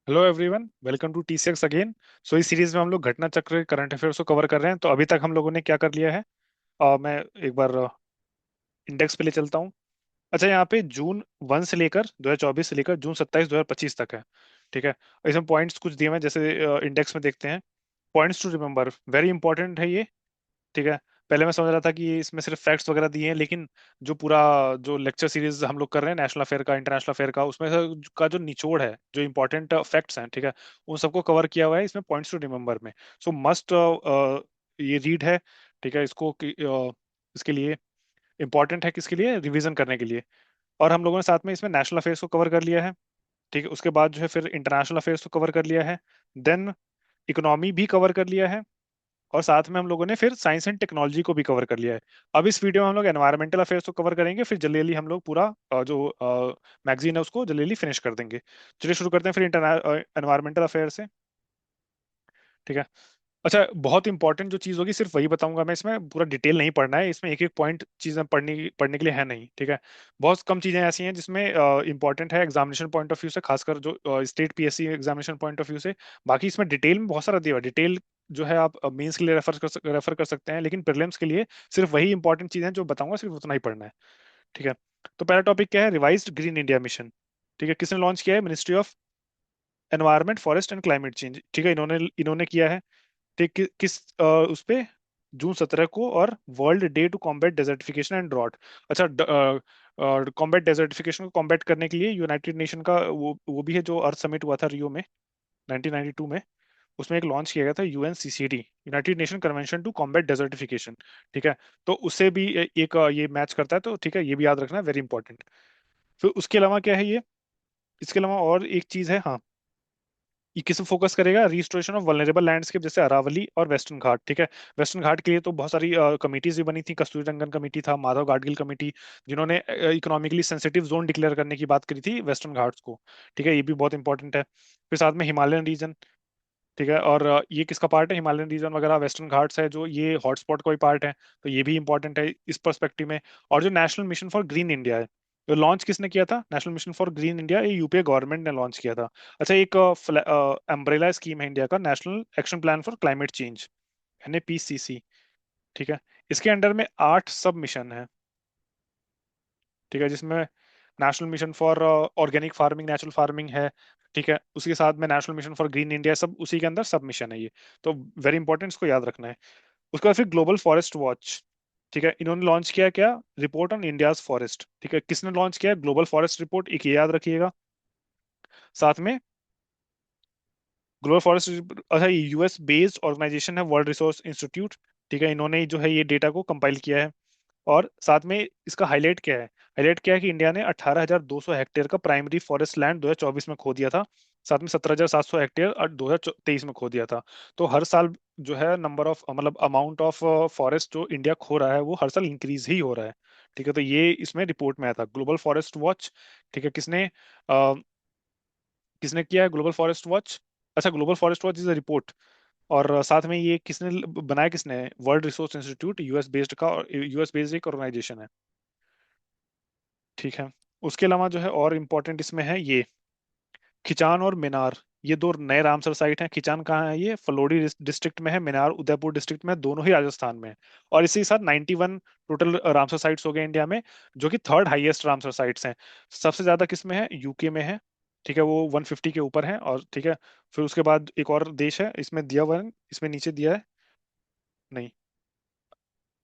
Hello everyone, welcome to TCX again. So इस series में हम लोग घटना चक्र करंट अफेयर्स को कवर कर रहे हैं। तो अभी तक हम लोगों ने क्या कर लिया है? मैं एक बार इंडेक्स पे ले चलता हूँ। अच्छा, यहाँ पे जून 1 से लेकर 2024 से लेकर जून 27 2025 तक है। ठीक है। इसमें पॉइंट्स कुछ दिए हुए हैं, जैसे इंडेक्स में देखते हैं। Points to remember, very important है ये। ठीक है। पहले मैं समझ रहा था कि इसमें सिर्फ फैक्ट्स वगैरह दिए हैं, लेकिन जो पूरा जो लेक्चर सीरीज हम लोग कर रहे हैं नेशनल अफेयर का, इंटरनेशनल अफेयर का, उसमें से का जो निचोड़ है, जो इंपॉर्टेंट फैक्ट्स हैं, ठीक है, उन सबको कवर किया हुआ है इसमें पॉइंट्स टू रिमेंबर में। सो मस्ट ये रीड है। ठीक है। इसके लिए इंपॉर्टेंट है, किसके लिए? रिवीजन करने के लिए। और हम लोगों ने साथ में इसमें नेशनल अफेयर्स को कवर कर लिया है। ठीक है। उसके बाद जो है फिर इंटरनेशनल अफेयर्स को कवर कर लिया है। देन इकोनॉमी भी कवर कर लिया है। और साथ में हम लोगों ने फिर साइंस एंड टेक्नोलॉजी को भी कवर कर लिया है। अब इस वीडियो में हम लोग एनवायरमेंटल अफेयर्स को कवर करेंगे, फिर जल्दी जल्दी हम लोग पूरा जो मैगजीन है उसको जल्दी जल्दी फिनिश कर देंगे। चलिए शुरू करते हैं फिर एनवायरमेंटल अफेयर से। ठीक है। अच्छा, बहुत इंपॉर्टेंट जो चीज होगी सिर्फ वही बताऊंगा मैं, इसमें पूरा डिटेल नहीं पढ़ना है, इसमें एक एक पॉइंट चीजें पढ़ने पढ़ने के लिए है नहीं। ठीक है। बहुत कम चीजें ऐसी हैं जिसमें इंपॉर्टेंट है एग्जामिनेशन पॉइंट ऑफ व्यू से, खासकर जो state PSC examination point of view से। बाकी इसमें डिटेल में बहुत सारा दिया हुआ है। डिटेल जो है आप मेंस के लिए रेफर कर सकते हैं, लेकिन प्रीलिम्स के लिए सिर्फ वही इंपॉर्टेंट चीजें जो बताऊंगा, सिर्फ उतना ही पढ़ना है। ठीक है। तो पहला टॉपिक क्या है? Revised green India mission. ठीक है। किसने लॉन्च किया है? Ministry of environment, forest and climate change. ठीक है। इन्होंने इन्होंने किया है। ठीक किस उस पे? जून 17 को। और world day to combat desertification and drought. अच्छा, कॉम्बैट डेजर्टिफिकेशन को कॉम्बैट करने के लिए यूनाइटेड नेशन का वो भी है, जो अर्थ समिट हुआ था रियो में 1992 में। उसमें एक लॉन्च किया गया था UNCCD, United Nation convention to combat desertification. ठीक है। तो उससे भी एक ये मैच करता है, तो ठीक है, ये भी याद रखना, वेरी इंपॉर्टेंट। फिर उसके अलावा क्या है ये? इसके अलावा और एक चीज है, हाँ। ये किस फोकस करेगा? रिस्टोरेशन ऑफ वल्नरेबल लैंडस्केप, जैसे अरावली और वेस्टर्न घाट। ठीक है। वेस्टर्न घाट के लिए तो बहुत सारी कमिटीज भी बनी थी। कस्तूरी रंगन कमेटी था, माधव गाडगिल कमेटी, जिन्होंने इकोनॉमिकली सेंसिटिव जोन डिक्लेयर करने की बात करी थी वेस्टर्न घाट्स को। ठीक है। ये भी बहुत इंपॉर्टेंट है। फिर साथ में हिमालयन रीजन। ठीक है। और ये किसका पार्ट है? हिमालयन रीजन वगैरह, वेस्टर्न घाट्स है जो, ये हॉटस्पॉट का भी पार्ट है। तो ये भी इंपॉर्टेंट है इस पर्सपेक्टिव में। और जो national mission for green India है, तो लॉन्च किसने किया था? National mission for green India, ये यूपीए गवर्नमेंट ने लॉन्च किया था। अच्छा, एक अम्ब्रेला स्कीम है इंडिया का, national action plan for climate change, NAPCC। ठीक है। इसके अंडर में 8 सब मिशन है। ठीक है। जिसमें national mission for organic farming, natural farming है। ठीक है। उसके साथ में national mission for green India, सब उसी के अंदर सब मिशन है ये। तो वेरी इंपॉर्टेंट, इसको याद रखना है। उसके बाद फिर ग्लोबल फॉरेस्ट वॉच। ठीक है। इन्होंने लॉन्च किया क्या? Report on India's forest. ठीक है। किसने लॉन्च किया? ग्लोबल फॉरेस्ट रिपोर्ट, एक ये याद रखिएगा। साथ में ग्लोबल फॉरेस्ट, अच्छा, ये यूएस बेस्ड ऑर्गेनाइजेशन है, वर्ल्ड रिसोर्स इंस्टीट्यूट। ठीक है। इन्होंने जो है ये डेटा को कंपाइल किया है। और साथ में इसका हाईलाइट क्या है? हाईलाइट क्या है कि इंडिया ने 18,200 हेक्टेयर का प्राइमरी फॉरेस्ट लैंड 2024 में खो दिया था। साथ में 17,700 हेक्टेयर 2023 में खो दिया था। तो हर साल जो है नंबर ऑफ, मतलब अमाउंट ऑफ फॉरेस्ट जो इंडिया खो रहा है, वो हर साल इंक्रीज ही हो रहा है। ठीक है। तो ये इसमें रिपोर्ट में आया था, ग्लोबल फॉरेस्ट वॉच। ठीक है। किसने किया है ग्लोबल फॉरेस्ट वॉच? अच्छा, global forest watch is a report. और साथ में ये किसने बनाया? किसने? World resource institute, US based का, यूएस बेस्ड एक ऑर्गेनाइजेशन है। ठीक है। उसके अलावा जो है और इम्पोर्टेंट इसमें है ये खिचान और मिनार। ये दो नए रामसर साइट हैं। खिचान कहाँ है? ये फलोडी डिस्ट्रिक्ट में है। मिनार उदयपुर डिस्ट्रिक्ट में है, दोनों ही राजस्थान में है। और इसी के साथ 91 टोटल रामसर साइट्स हो गए इंडिया में, जो कि थर्ड हाईएस्ट रामसर साइट्स हैं। सबसे ज्यादा किस में है? यूके में है। ठीक है। वो 150 के ऊपर है। और ठीक है, फिर उसके बाद एक और देश है, इसमें दिया हुआ है, इसमें नीचे दिया है, नहीं,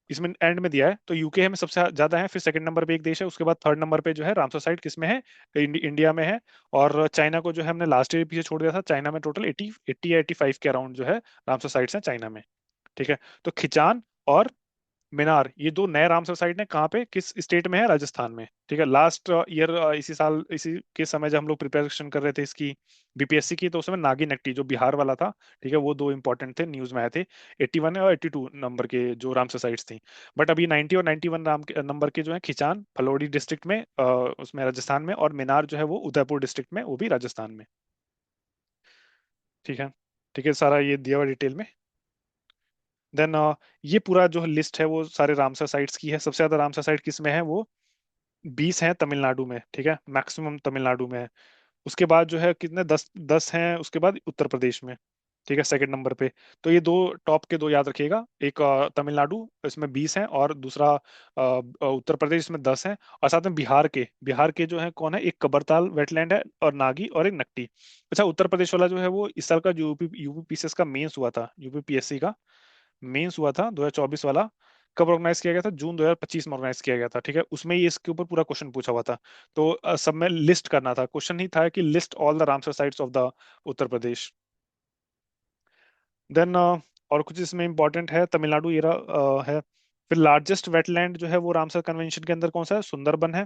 इसमें एंड में दिया है। तो यूके में सबसे ज्यादा है, फिर सेकंड नंबर पे एक देश है, उसके बाद थर्ड नंबर पे जो है रामसर साइट किस में है? इंडिया में है। और चाइना को जो है हमने लास्ट ईयर पीछे छोड़ दिया था। चाइना में टोटल 80 या 85 के अराउंड जो है रामसर साइट्स हैं चाइना में। ठीक है। तो खिचान और मीनार, ये दो नए रामसर साइट ने कहाँ पे, किस स्टेट में है? राजस्थान में। ठीक है। लास्ट ईयर इसी साल इसी के समय जब हम लोग प्रिपरेशन कर रहे थे इसकी बीपीएससी की, तो उसमें नागी नक्टी जो बिहार वाला था, ठीक है, वो दो इंपॉर्टेंट थे, न्यूज में आए थे। 81 और 82 नंबर के जो रामसर साइट्स थी। बट अभी 90 और 91 नंबर के जो है खिचान फलोडी डिस्ट्रिक्ट में, उसमें राजस्थान में, और मीनार जो है वो उदयपुर डिस्ट्रिक्ट में, वो भी राजस्थान में। ठीक है। ठीक है। सारा ये दिया हुआ डिटेल में। देन ये पूरा जो लिस्ट है वो सारे रामसर साइट्स की है। सबसे ज्यादा रामसर साइट किस में है? वो 20 हैं तमिलनाडु में। ठीक है। मैक्सिमम तमिलनाडु में है। उसके बाद जो है कितने, 10 हैं उसके बाद उत्तर प्रदेश में। ठीक है, सेकंड नंबर पे। तो ये दो टॉप के दो याद रखिएगा, एक तमिलनाडु इसमें 20 हैं, और दूसरा उत्तर प्रदेश इसमें 10 हैं। और साथ में बिहार के जो है कौन है, एक कबरताल वेटलैंड है और नागी और एक नक्टी। अच्छा, उत्तर प्रदेश वाला जो है वो इस साल का जो यूपीपीसीएस का मेंस हुआ था, यूपीपीएससी का मेंस हुआ था 2024 वाला। कब ऑर्गेनाइज किया गया था? जून 2025 में ऑर्गेनाइज किया गया था। ठीक है, उसमें ये इसके ऊपर पूरा क्वेश्चन पूछा हुआ था। तो सब में लिस्ट करना था, क्वेश्चन ही था कि list all the Ramsar sites of the Uttar Pradesh. Then और कुछ इसमें इंपॉर्टेंट है, तमिलनाडु ये है। फिर लार्जेस्ट वेटलैंड जो है वो रामसर कन्वेंशन के अंदर कौन सा है? सुंदरबन है।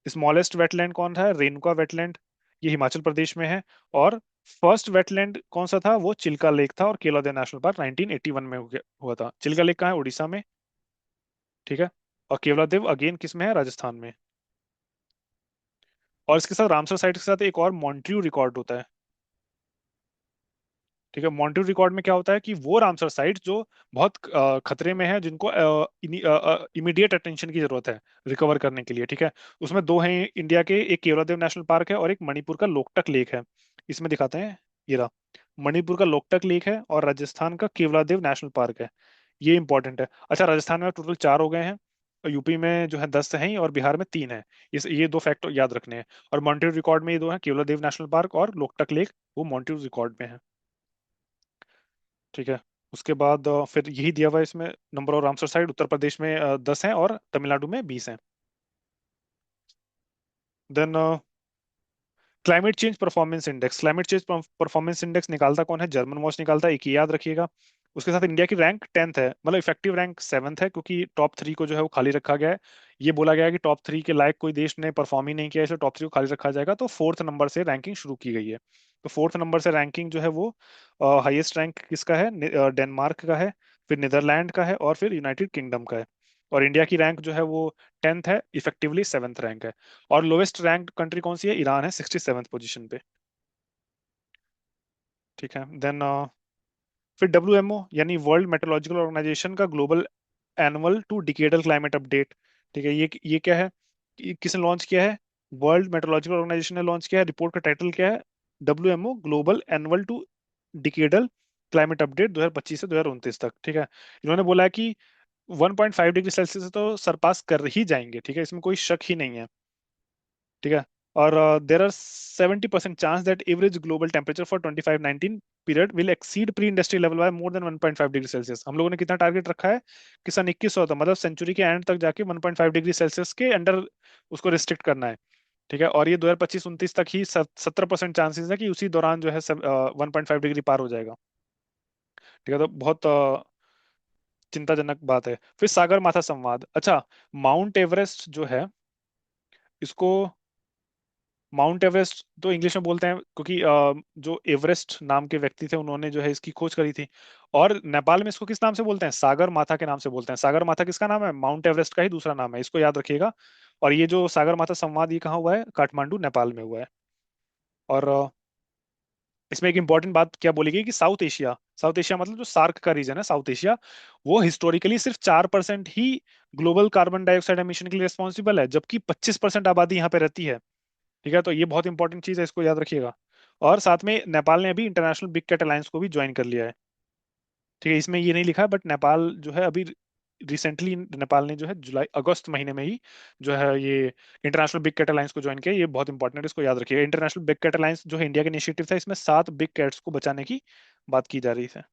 स्मॉलेस्ट वेटलैंड कौन सा है? रेणुका वेटलैंड, ये हिमाचल प्रदेश में है। और फर्स्ट वेटलैंड कौन सा था? वो चिल्का लेक था, और केलोदे नेशनल पार्क 1981 में हुआ था। चिल्का लेक कहाँ है? उड़ीसा में। ठीक है। और केवलादेव अगेन किस में है? राजस्थान में। और इसके साथ रामसर साइट के साथ एक और मॉन्ट्रियो रिकॉर्ड होता है। ठीक है, मॉन्ट्रियो रिकॉर्ड में क्या होता है कि वो रामसर साइट जो बहुत खतरे में है, जिनको इमीडिएट अटेंशन की जरूरत है रिकवर करने के लिए। ठीक है, उसमें दो हैं इंडिया के, एक केवलादेव नेशनल पार्क है और एक मणिपुर का लोकटक लेक है। इसमें दिखाते हैं, ये रहा। मणिपुर का लोकटक लेक है और राजस्थान का केवलादेव नेशनल पार्क है। ये इंपॉर्टेंट है। अच्छा, राजस्थान में टोटल 4 हो गए हैं, और यूपी में जो है 10 हैं ही, और बिहार में 3 है। ये दो फैक्ट याद रखने हैं। और मॉन्ट्रियो रिकॉर्ड में ये दो हैं, केवलादेव नेशनल पार्क और लोकटक लेक, वो मॉन्ट्रियो रिकॉर्ड में है। ठीक है। उसके बाद फिर यही दिया हुआ है इसमें number of Ramsar site, Uttar Pradesh में 10 हैं और तमिलनाडु में 20 हैं। Then climate change performance index निकालता कौन है? जर्मन वॉच निकालता है, एक ही याद रखिएगा। उसके साथ इंडिया की रैंक 10th है, मतलब इफेक्टिव रैंक 7th है, क्योंकि टॉप 3 को जो है वो खाली रखा गया है। ये बोला गया है कि टॉप 3 के लायक कोई देश ने परफॉर्म ही नहीं किया, इसलिए टॉप 3 को खाली रखा जाएगा। तो 4th नंबर से रैंकिंग शुरू की गई है। तो 4th नंबर से रैंकिंग जो है वो हाईएस्ट रैंक किसका है? डेनमार्क का है, फिर नीदरलैंड का है, और फिर यूनाइटेड किंगडम का है। और इंडिया की रैंक जो है वो 10th है, इफेक्टिवली 7th रैंक है। और लोवेस्ट रैंक कंट्री कौन सी है? ईरान है, 67th पोजीशन पे। ठीक है। देन फिर डब्ल्यूएमओ यानी वर्ल्ड मेट्रोलॉजिकल ऑर्गेनाइजेशन का global annual to decadal climate update. ठीक है, ये क्या है? किसने लॉन्च किया है? वर्ल्ड मेट्रोलॉजिकल ऑर्गेनाइजेशन ने लॉन्च किया है। रिपोर्ट का टाइटल क्या है? WMO global annual to decadal climate update 2025 से 2029 तक। ठीक है, इन्होंने बोला है कि 1.5 डिग्री सेल्सियस से तो सरपास कर ही जाएंगे। ठीक है, इसमें कोई शक ही नहीं है। ठीक है। और there are 70% chance that average global temperature for 25-19 period will exceed pre industrial level by more than 1.5 degree Celsius. हम लोगों ने कितना टारगेट रखा है कि सन 2100 तक, मतलब सेंचुरी के एंड तक जाके 1.5 डिग्री सेल्सियस के अंडर उसको रिस्ट्रिक्ट करना है। ठीक है, और ये 2025-29 तक ही 70% चांसेस है कि उसी दौरान जो है 1.5 डिग्री पार हो जाएगा। ठीक है, तो बहुत चिंताजनक बात है। फिर सागर माथा संवाद। अच्छा, माउंट एवरेस्ट जो है, इसको माउंट एवरेस्ट तो इंग्लिश में बोलते हैं, क्योंकि जो एवरेस्ट नाम के व्यक्ति थे उन्होंने जो है इसकी खोज करी थी। और नेपाल में इसको किस नाम से बोलते हैं? सागर माथा के नाम से बोलते हैं। सागर माथा किसका नाम है? माउंट एवरेस्ट का ही दूसरा नाम है, इसको याद रखिएगा। और ये जो सागर माथा संवाद, ये कहाँ हुआ है? काठमांडू, नेपाल में हुआ है। और इसमें एक इंपॉर्टेंट बात क्या बोली गई कि साउथ एशिया मतलब जो सार्क का रीजन है, साउथ एशिया, वो हिस्टोरिकली सिर्फ 4% ही ग्लोबल कार्बन डाइऑक्साइड एमिशन के लिए रिस्पॉन्सिबल है, जबकि 25% आबादी यहाँ पे रहती है। ठीक है, तो ये बहुत इंपॉर्टेंट चीज है, इसको याद रखिएगा। और साथ में नेपाल ने अभी इंटरनेशनल बिग कैट अलायंस को भी ज्वाइन कर लिया है। ठीक है, इसमें ये नहीं लिखा है, बट नेपाल जो है अभी रिसेंटली, नेपाल ने जो है जुलाई अगस्त महीने में ही जो है ये इंटरनेशनल बिग कैट अलायंस को ज्वाइन किया। ये बहुत इंपॉर्टेंट है, इसको याद रखिएगा। इंटरनेशनल बिग कैट अलायंस जो है इंडिया का इनिशिएटिव था, इसमें 7 बिग कैट्स को बचाने की बात की जा रही है।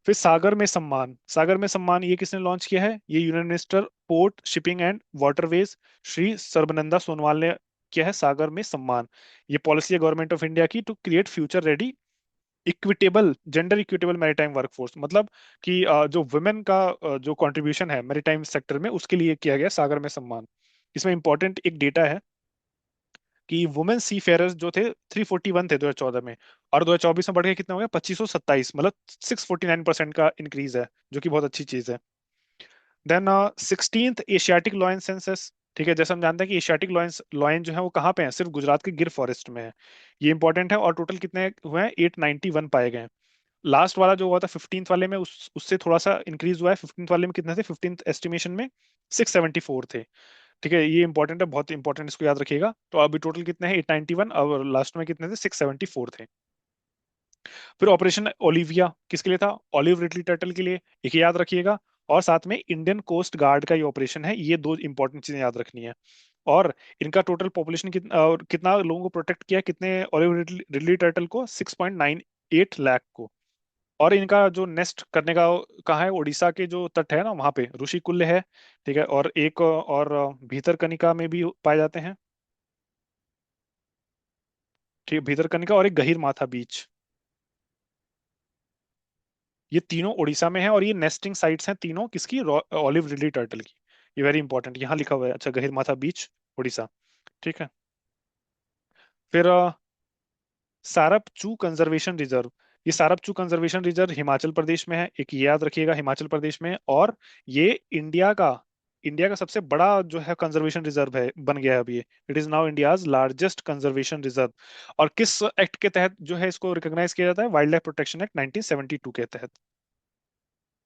फिर सागर में सम्मान ये किसने लॉन्च किया है? ये union minister port shipping and waterways Shri Sarbananda Sonowal ने किया है, सागर में सम्मान। ये पॉलिसी है गवर्नमेंट ऑफ इंडिया की to create future ready equitable gender equitable maritime workforce, मतलब कि जो वुमेन का जो कंट्रीब्यूशन है मैरीटाइम सेक्टर में, उसके लिए किया गया सागर में सम्मान। इसमें इंपॉर्टेंट एक डेटा है कि वुमेन सी फेयरर्स जो थे 341 थे 2014 में, और 2024 में बढ़ के कितना हो गया? 2527, मतलब 649% का इंक्रीज है, जो कि बहुत अच्छी चीज है। Then 16th Asiatic lion census. ठीक है, जैसे हम जानते हैं कि एशियाटिक लॉयन जो है वो कहाँ पे है? सिर्फ गुजरात के गिर फॉरेस्ट में है। ये इंपॉर्टेंट है। और टोटल कितने हुए हैं? 891 पाए गए हैं। लास्ट वाला जो हुआ था 15th वाले में, उससे थोड़ा सा इंक्रीज हुआ है। 15th वाले में कितने थे? 15th एस्टिमेशन में 674 थे। ठीक है, ये इंपॉर्टेंट है, बहुत इंपॉर्टेंट, इसको याद रखिएगा। तो अभी टोटल कितने हैं, 891, और लास्ट में कितने थे, 674 थे। फिर ऑपरेशन ओलिविया किसके लिए था, ऑलिव रिडली टर्टल के लिए, एक याद रखिएगा। और साथ में इंडियन कोस्ट गार्ड का ये ऑपरेशन है, ये दो इंपॉर्टेंट चीजें याद रखनी है। और इनका टोटल पॉपुलेशन कितना लोगों को प्रोटेक्ट किया, कितने ऑलिव रिडली रिडली टर्टल को, 6.98 लाख को। और इनका जो नेस्ट करने का कहाँ है, उड़ीसा के जो तट है ना, वहां पे ऋषिकुल्य है। ठीक है, और एक और भीतरकनिका में भी पाए जाते हैं। ठीक है, भीतरकनिका और एक गहीर माथा बीच, ये तीनों उड़ीसा में है। और ये नेस्टिंग साइट्स हैं तीनों, किसकी, ऑलिव रिडली टर्टल की। ये वेरी इंपॉर्टेंट, यहाँ लिखा हुआ है। अच्छा, गहीर माथा बीच, उड़ीसा। ठीक है। फिर सारप चू कंजर्वेशन रिजर्व, ये सारप चू कंजर्वेशन रिजर्व हिमाचल प्रदेश में है, एक ये याद रखिएगा, हिमाचल प्रदेश में है। और ये इंडिया का सबसे बड़ा जो है कंजर्वेशन रिजर्व है, बन गया है अभी ये। It is now India's largest conservation reserve. और किस एक्ट के तहत जो है इसको रिकॉग्नाइज किया जाता है, वाइल्ड लाइफ प्रोटेक्शन एक्ट 1972 के तहत।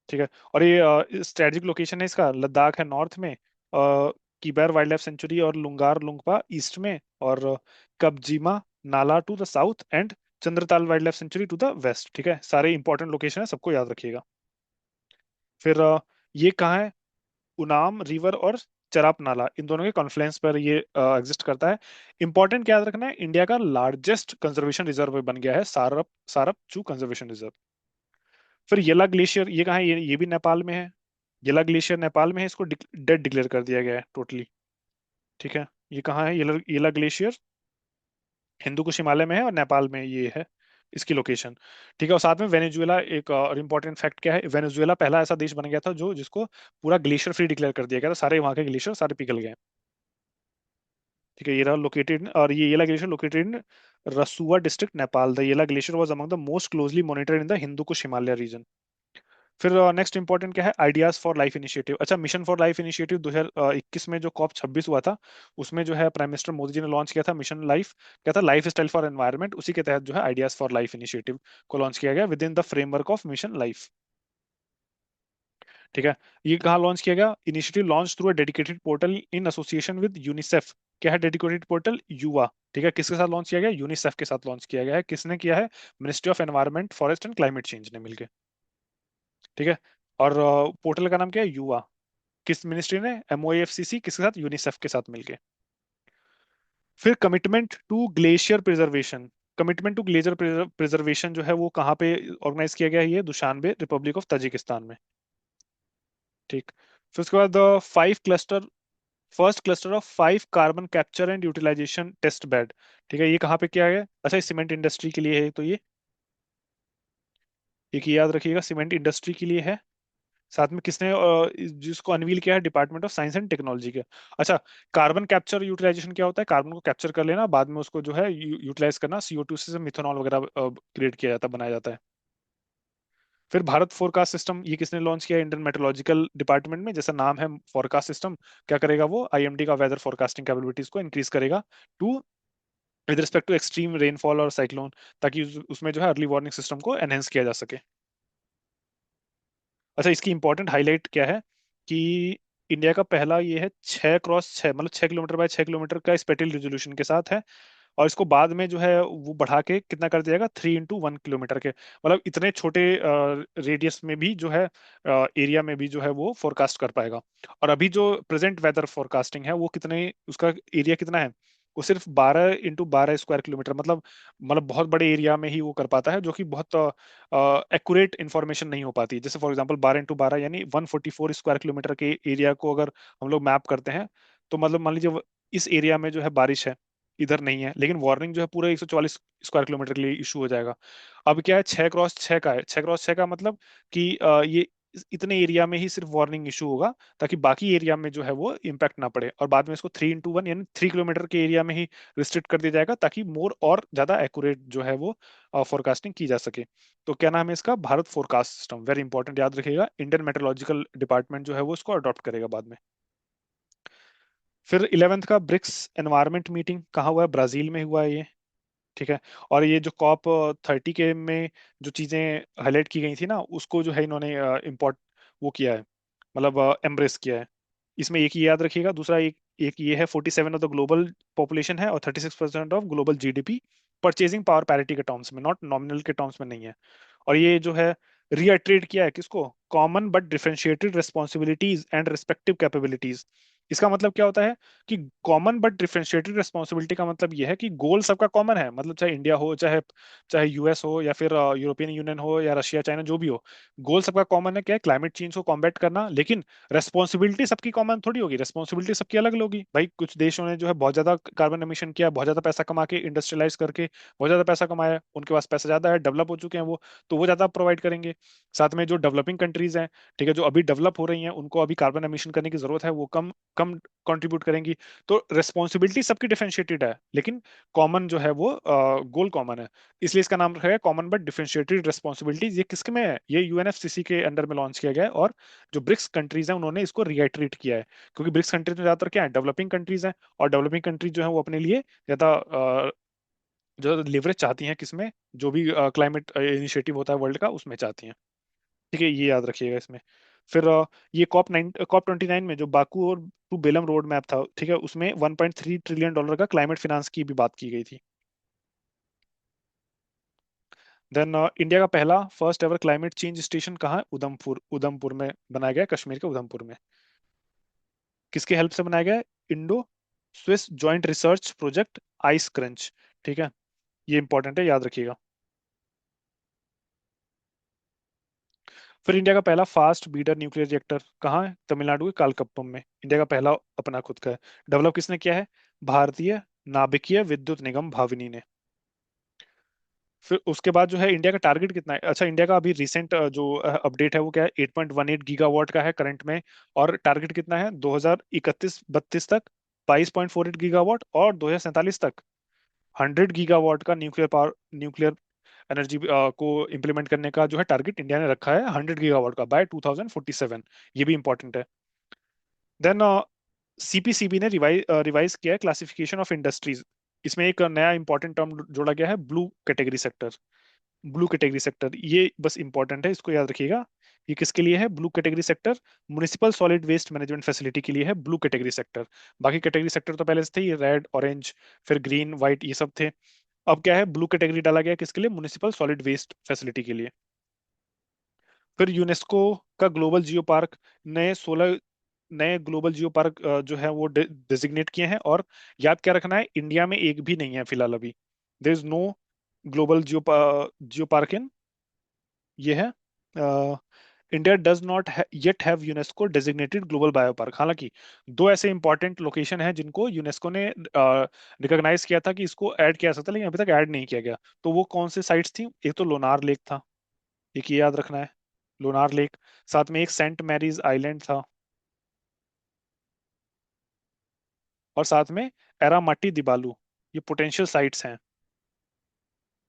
ठीक है। और ये स्ट्रेटेजिक लोकेशन है इसका, लद्दाख है नॉर्थ में, कीबर वाइल्ड लाइफ सेंचुरी और लुंगार लुंगपा ईस्ट में, और Kabzima Nala to the south, and Chandratal wildlife sanctuary to the west. ठीक है, सारे इंपॉर्टेंट लोकेशन है, सबको याद रखिएगा। फिर ये कहाँ है, उनाम रिवर और चराप नाला, इन दोनों के कॉन्फ्लुएंस पर ये एग्जिस्ट करता है। इंपॉर्टेंट क्या याद रखना है, इंडिया का लार्जेस्ट कंजर्वेशन रिजर्व बन गया है सारप सारप चू कंजर्वेशन रिजर्व। फिर येला ग्लेशियर, ये कहाँ है, ये भी नेपाल में है। येला ग्लेशियर नेपाल में है, इसको डेड डिक्लेयर कर दिया गया है टोटली। ठीक है, ये कहाँ है, येला येला ग्लेशियर, हिंदू कुश हिमालय में है, और नेपाल में ये है इसकी लोकेशन। ठीक है, और साथ में वेनेजुएला, एक और इम्पोर्टेंट फैक्ट क्या है, वेनेजुएला पहला ऐसा देश बन गया था जो जिसको पूरा ग्लेशियर फ्री डिक्लेयर कर दिया गया था, सारे वहाँ के ग्लेशियर सारे पिघल गए। ठीक है, ये रहा लोकेटेड, और ये Yala glacier located in Rasuwa district Nepal. The Yala glacier was among the most closely monitored in the Hindu Kush Himalaya region. फिर नेक्स्ट इंपॉर्टेंट क्या है, आइडियाज फॉर लाइफ इनिशिएटिव। अच्छा, मिशन फॉर लाइफ इनिशिएटिव 2021 में जो कॉप 26 हुआ था, उसमें जो है प्राइम मिनिस्टर मोदी जी ने लॉन्च किया था मिशन लाइफ, क्या था, लाइफ स्टाइल फॉर एनवायरनमेंट। उसी के तहत जो है आइडियाज फॉर लाइफ इनिशिएटिव को लॉन्च किया गया with in the framework of mission life. ठीक है, ये कहाँ लॉन्च किया गया, initiative launch through a dedicated portal in association with UNICEF. क्या है डेडिकेटेड पोर्टल, युवा। ठीक है, किसके साथ लॉन्च किया गया, यूनिसेफ के साथ लॉन्च किया गया है। किसने किया है, ministry of environment forest and climate change ने मिलकर। ठीक है, और पोर्टल का नाम क्या है, युवा। किस मिनिस्ट्री ने, एमओएफसीसी, किसके साथ, यूनिसेफ के साथ मिलके। फिर commitment to glacier preservation, commitment to glacier preservation जो है वो कहाँ पे ऑर्गेनाइज किया गया है, ये दुशानबे, रिपब्लिक ऑफ ताजिकिस्तान में। ठीक। फिर उसके बाद 5 cluster, first cluster of 5 carbon capture and utilisation test bed. ठीक है, ये कहाँ पे किया गया, अच्छा, सीमेंट इंडस्ट्री के लिए है, तो ये एक ही याद रखिएगा, सीमेंट इंडस्ट्री के लिए है। साथ में किसने जिसको अनवील किया है, department of science and technology के। अच्छा, कार्बन कैप्चर यूटिलाइजेशन क्या होता है, कार्बन को कैप्चर कर लेना, बाद में उसको जो है यूटिलाइज करना, CO2 से मिथेनॉल वगैरह क्रिएट किया जाता है, बनाया जाता है। फिर भारत फोरकास्ट सिस्टम, ये किसने लॉन्च किया, इंडियन मेट्रोलॉजिकल डिपार्टमेंट में, जैसा नाम है फोरकास्ट सिस्टम। क्या करेगा वो, IMD का वेदर फोरकास्टिंग कैपेबिलिटीज को इंक्रीज करेगा to with respect to extreme rainfall और साइक्लोन, ताकि उसमें जो है अर्ली वार्निंग सिस्टम को एनहेंस किया जा सके। अच्छा, इसकी इंपॉर्टेंट हाईलाइट क्या है कि इंडिया का पहला ये है 6x6, मतलब 6 किलोमीटर बाय 6 किलोमीटर का स्पेटियल रेजोल्यूशन के साथ है। और इसको बाद में जो है वो बढ़ा के कितना कर दिया जाएगा, 3x1 किलोमीटर के, मतलब इतने छोटे रेडियस में भी जो है, एरिया में भी जो है वो फोरकास्ट कर पाएगा। और अभी जो प्रेजेंट वेदर फोरकास्टिंग है वो कितने, उसका एरिया कितना है, वो सिर्फ 12x12 किलोमीटर, मतलब बहुत बड़े एरिया में ही वो कर पाता है, जो कि बहुत एक्यूरेट इंफॉर्मेशन नहीं हो पाती। जैसे फॉर एग्जांपल 12x12 यानी 144 स्क्वायर किलोमीटर के एरिया को अगर हम लोग मैप करते हैं, तो मतलब मान लीजिए इस एरिया में जो है बारिश है, इधर नहीं है, लेकिन वार्निंग जो है पूरे 144 स्क्वायर किलोमीटर के लिए इशू हो जाएगा। अब क्या है, 6x6 का है, 6x6 का मतलब कि ये इतने एरिया में ही सिर्फ वार्निंग इशू होगा, ताकि बाकी एरिया में जो है वो इम्पैक्ट ना पड़े। और बाद में इसको 3x1 यानी 3 किलोमीटर के एरिया में ही रिस्ट्रिक्ट कर दिया जाएगा, ताकि मोर और ज्यादा एक्यूरेट जो है वो फोरकास्टिंग की जा सके। तो क्या नाम है इसका, Bharat forecast system, very important, याद रखिएगा, इंडियन मेट्रोलॉजिकल डिपार्टमेंट जो है वो इसको अडॉप्ट करेगा बाद में। फिर 11th का ब्रिक्स एनवायरनमेंट मीटिंग कहाँ हुआ है, ब्राजील में हुआ है ये। ठीक है, और ये जो COP30 के में जो चीजें हाईलाइट की गई थी ना, उसको जो है इन्होंने इम्पोर्ट वो किया है, मतलब एम्ब्रेस किया है। इसमें एक ही याद रखिएगा, दूसरा एक एक ये है 47 ऑफ द ग्लोबल पॉपुलेशन है, और 36% of global GDP. Purchasing power parity के टर्म्स में, नॉट नॉमिनल के टर्म्स में नहीं है। और ये जो है रीअट्रेट किया है किसको, common but differentiated responsibilities and respective capabilities. इसका मतलब क्या होता है कि कॉमन बट डिफरेंशिएटेड रिस्पॉन्सिबिलिटी का मतलब यह है कि गोल सबका कॉमन है, मतलब चाहे इंडिया हो, चाहे चाहे यूएस हो, या फिर यूरोपियन यूनियन हो, या रशिया चाइना जो भी हो, गोल सबका कॉमन है, क्या है, क्लाइमेट चेंज को कॉम्बैट करना। लेकिन रेस्पॉन्सिबिलिटी सबकी कॉमन थोड़ी होगी, रेस्पॉन्सिबिलिटी सबकी अलग अलग होगी। भाई कुछ देशों ने जो है बहुत ज्यादा कार्बन एमिशन किया, बहुत ज्यादा पैसा कमा के इंडस्ट्रियलाइज करके बहुत ज्यादा पैसा कमाया है, उनके पास पैसा ज्यादा है, डेवलप हो चुके हैं वो, तो वो ज्यादा प्रोवाइड करेंगे। साथ में जो डेवलपिंग कंट्रीज हैं, ठीक है, जो अभी डेवलप हो रही हैं, उनको अभी कार्बन एमिशन करने की जरूरत है, वो कम कम कंट्रीब्यूट करेंगी। तो रेस्पॉन्सिबिलिटी सबकी डिफरेंशिएटेड है, लेकिन कॉमन जो है वो गोल कॉमन है। इसलिए इसका नाम रखा गया कॉमन बट डिफरेंशिएटेड रिस्पॉन्सिबिलिटीज। ये किसके में है, ये यूएनएफसीसी के अंडर में लॉन्च किया गया है। और जो ब्रिक्स कंट्रीज हैं उन्होंने इसको रिएटरेट किया है, क्योंकि ब्रिक्स कंट्रीज में ज्यादातर क्या है, डेवलपिंग कंट्रीज हैं, और डेवलपिंग कंट्रीज जो है वो अपने लिए ज्यादा जो लिवरेज चाहती हैं किसमें, जो भी क्लाइमेट इनिशिएटिव होता है वर्ल्ड का, उसमें चाहती हैं। ठीक है, ये याद रखिएगा इसमें। फिर ये COP29 में जो बाकू और टू बेलम रोड मैप था, ठीक है, उसमें $1.3 ट्रिलियन का क्लाइमेट फिनांस की भी बात की गई थी। देन इंडिया का पहला first ever climate change station कहाँ है, उधमपुर, उधमपुर में बनाया गया है, कश्मीर के उधमपुर में। किसके हेल्प से बनाया गया है, Indo Swiss joint research project ice crunch. ठीक है, ये इंपॉर्टेंट है, याद रखिएगा। फिर इंडिया का पहला फास्ट बीडर न्यूक्लियर रिएक्टर कहाँ है, तमिलनाडु के कालकप्पम में, इंडिया का पहला अपना खुद का है। डेवलप किसने किया है, भारतीय नाभिकीय विद्युत निगम भाविनी ने। फिर उसके बाद जो है इंडिया का टारगेट कितना है, अच्छा इंडिया का अभी रिसेंट जो अपडेट है वो क्या है, 8.18 गीगावाट का है करंट में। और टारगेट कितना है 2031-32 तक, 22.48 गीगावाट, और 2047 तक 100 गीगावाट का न्यूक्लियर पावर, न्यूक्लियर एनर्जी को इम्प्लीमेंट करने का जो है टारगेट इंडिया ने रखा है 100 गीगावाट का बाय 2047। ये भी इंपॉर्टेंट है। देन सीपीसीबी ने रिवाइज किया है क्लासिफिकेशन ऑफ इंडस्ट्रीज। इसमें एक नया इंपॉर्टेंट टर्म जोड़ा गया है, blue category sector. Blue category sector ये बस इंपॉर्टेंट है, इसको याद रखिएगा। ये किसके लिए है blue category sector, municipal solid waste management facility के लिए है ब्लू कैटेगरी सेक्टर। बाकी कैटेगरी सेक्टर तो पहले से थे, ये रेड ऑरेंज फिर ग्रीन व्हाइट ये सब थे। अब क्या है, ब्लू कैटेगरी डाला गया किसके लिए, म्युनिसिपल सॉलिड वेस्ट फैसिलिटी के लिए। फिर यूनेस्को का ग्लोबल जियो पार्क, नए 16 नए ग्लोबल जियो पार्क जो है वो डिजिग्नेट किए हैं। और याद क्या रखना है, इंडिया में एक भी नहीं है फिलहाल अभी, there is no global geo park in, ये है, India does not yet have UNESCO designated global bio park. हालांकि दो ऐसे इंपॉर्टेंट लोकेशन हैं जिनको यूनेस्को ने रिकॉग्नाइज किया था कि इसको ऐड किया जा सकता है, लेकिन अभी तक ऐड नहीं किया गया। तो वो कौन से साइट्स थी, एक तो लोनार लेक था, एक ये याद रखना है, लोनार लेक। साथ में एक सेंट मैरीज आइलैंड था, और साथ में एरामट्टी दिबालू। ये पोटेंशियल साइट्स हैं,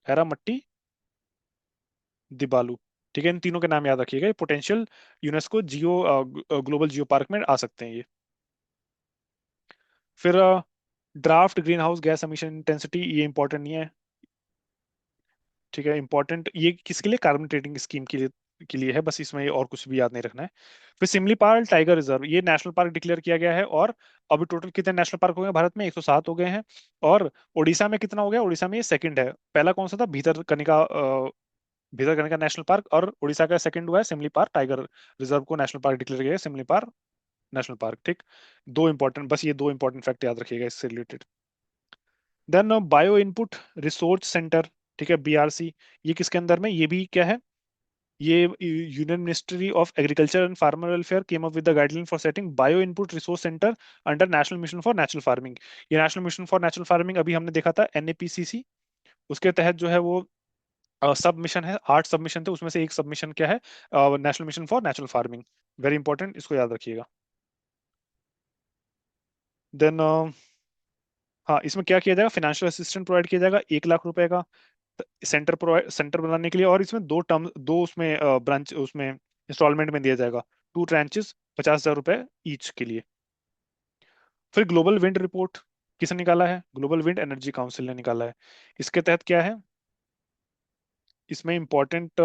एरामट्टी दिबालू। ठीक है, इन तीनों के नाम याद रखिएगा, ये पोटेंशियल यूनेस्को जियो ग्लोबल जियो पार्क में आ सकते हैं ये। फिर draft green house gas emission intensity, ये इंपॉर्टेंट नहीं है। ठीक है, इंपॉर्टेंट ये किसके लिए, कार्बन ट्रेडिंग स्कीम के लिए है, बस इसमें ये और कुछ भी याद नहीं रखना है। फिर सिमलीपाल टाइगर रिजर्व, ये नेशनल पार्क डिक्लेयर किया गया है। और अभी टोटल कितने नेशनल पार्क हो गए भारत में, 107 हो गए हैं। और उड़ीसा में कितना हो गया, उड़ीसा में ये सेकंड है, पहला कौन सा था, भीतरकनिका नेशनल पार्क, और उड़ीसा का सेकंड हुआ है सिमलीपाल टाइगर रिजर्व को नेशनल पार्क डिक्लेयर किया है, सिमलीपाल नेशनल पार्क। ठीक, दो इंपॉर्टेंट, बस ये दो इंपॉर्टेंट फैक्ट याद रखिएगा इससे related. Then bio input resource centre, ठीक है, बीआरसी, ये किसके अंदर में, ये भी क्या है, ये union ministry of agriculture and farmer welfare came up with the guideline for setting bio input resource centre under national mission for natural farming. ये national mission for natural farming अभी हमने देखा था एनएपीसीसी, उसके तहत जो है वो सब मिशन है, 8 सबमिशन थे, उसमें से एक सबमिशन क्या है, national mission for natural farming. Very important, इसको याद रखिएगा। देन हाँ, इसमें क्या किया जाएगा, फाइनेंशियल असिस्टेंट प्रोवाइड किया जाएगा 1 लाख रुपए का, सेंटर बनाने के लिए। और इसमें दो उसमें ब्रांच उसमें इंस्टॉलमेंट में दिया जाएगा, 2 ट्रांचेस, 50,000 रुपए ईच के लिए। फिर ग्लोबल विंड रिपोर्ट किसने निकाला है, ग्लोबल विंड एनर्जी काउंसिल ने निकाला है। इसके तहत क्या है, इसमें इंपॉर्टेंट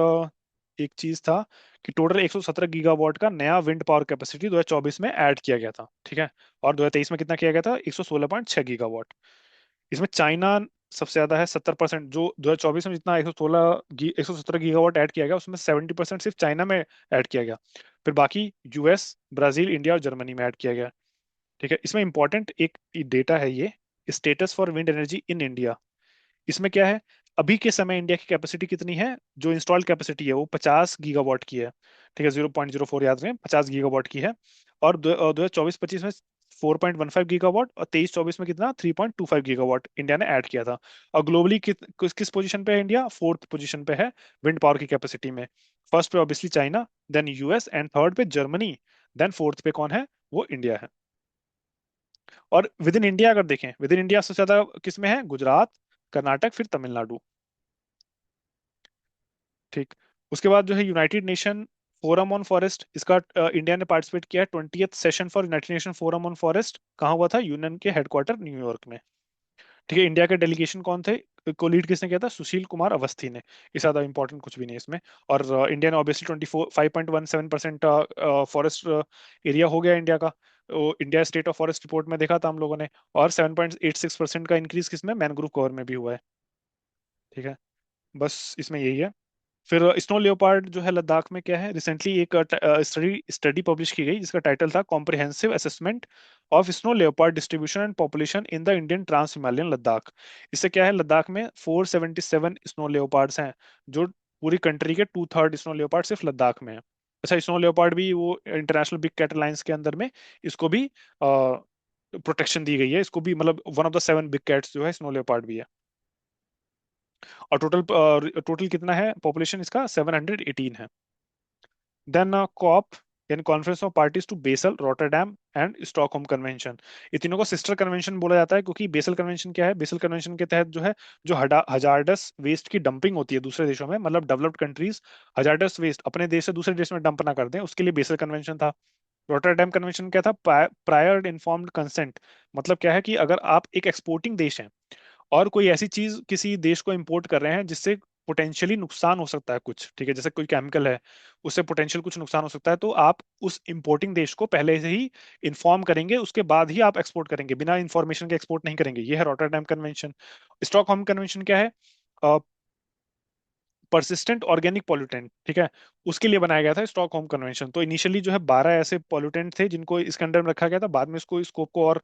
एक चीज था कि टोटल 117 गीगावाट का नया विंड पावर कैपेसिटी 2024 में ऐड किया गया था, ठीक है। और 2023 में कितना किया गया था? 116.6 गीगावाट। इसमें चाइना सबसे ज्यादा है, 70%। जो 2024 में जितना 117 गीगावाट ऐड किया गया, उसमें 70% सिर्फ चाइना में ऐड किया गया। फिर बाकी यूएस, ब्राजील, इंडिया और जर्मनी में ऐड किया गया, ठीक है। इसमें इंपॉर्टेंट एक डेटा है ये, status for wind energy in India. इसमें क्या है, अभी के समय इंडिया की कैपेसिटी कितनी है? जो इंस्टॉल्ड कैपेसिटी है वो 50 गीगावाट की है, ठीक है। 0.04 याद रखें, 50 गीगावाट की है। और 2024-25 में 4.15 गीगावाट, और 23-24 में कितना, 3.25 गीगावाट इंडिया ने ऐड किया था। और ग्लोबली किस पोजीशन पे है इंडिया? फोर्थ पोजीशन पे है विंड पावर की कैपेसिटी में। फर्स्ट पे obviously China, then US, and third पे जर्मनी, देन फोर्थ पे कौन है? वो इंडिया है। और विद इन इंडिया अगर देखें, विद इन इंडिया सबसे ज्यादा किस में है? गुजरात, कर्नाटक, फिर तमिलनाडु, ठीक। उसके बाद जो है United nation forum on forest, इसका इंडिया ने पार्टिसिपेट किया है। 20th session for United nation forum on forest कहाँ हुआ था? यूएन के हेडक्वार्टर न्यूयॉर्क में, ठीक है। इंडिया के डेलीगेशन कौन थे? को लीड किसने किया था? सुशील कुमार अवस्थी ने। इससे ज्यादा इंपॉर्टेंट कुछ भी नहीं है इसमें। और इंडिया ने ऑब्वियसली 5.17% फॉरेस्ट एरिया हो गया इंडिया का। India state of forest report में देखा था हम लोगों ने। और 7.86% का इंक्रीज किसमें? मैनग्रोव कवर में भी हुआ है, ठीक है। बस इसमें यही है। फिर स्नो लेओपार्ड जो है लद्दाख में क्या है, रिसेंटली एक स्टडी स्टडी पब्लिश की गई जिसका टाइटल था comprehensive assessment of snow leopard distribution and population in the Indian trans Himalayan Ladakh. इससे क्या है, लद्दाख में 477 स्नो लेओपार्ड्स हैं, जो पूरी कंट्री के 2/3 स्नो लेओपार्ड सिर्फ लद्दाख में है। अच्छा, स्नो लेओपार्ड भी वो इंटरनेशनल बिग कैट अलायंस के अंदर में इसको भी प्रोटेक्शन दी गई है। इसको भी मतलब one of the 7 big cats जो है स्नो लेओपार्ड भी है। और टोटल टोटल कितना है पॉपुलेशन इसका? 718 है। देन कॉप, यानी conference of parties to Basel, Rotterdam and Stockholm convention. ये तीनों को सिस्टर कन्वेंशन बोला जाता है, क्योंकि बेसल कन्वेंशन क्या है? बेसल कन्वेंशन के तहत जो है, जो हजार्डस वेस्ट की डंपिंग होती है दूसरे देशों में, मतलब डेवलप्ड कंट्रीज हजार्डस वेस्ट अपने देश से दूसरे देश में डंप ना कर दें, उसके लिए बेसल कन्वेंशन था। रॉटरडैम कन्वेंशन क्या था? Prior informed consent. मतलब क्या है कि अगर आप एक एक्सपोर्टिंग देश हैं और कोई ऐसी चीज किसी देश को इंपोर्ट कर रहे हैं जिससे पोटेंशियली नुकसान हो सकता है कुछ, ठीक है, जैसे कोई केमिकल है, उससे पोटेंशियल कुछ नुकसान हो सकता है, तो आप उस इंपोर्टिंग देश को पहले से ही इन्फॉर्म करेंगे, उसके बाद ही आप एक्सपोर्ट करेंगे, बिना इंफॉर्मेशन के एक्सपोर्ट नहीं करेंगे। ये है रॉटरडैम कन्वेंशन। स्टॉकहोम कन्वेंशन क्या है? परसिस्टेंट ऑर्गेनिक पॉल्यूटेंट, ठीक है, उसके लिए बनाया गया था स्टॉकहोम कन्वेंशन। तो इनिशियली जो है 12 ऐसे पॉल्यूटेंट थे जिनको इसके अंडर में रखा गया था, बाद में इसको स्कोप को और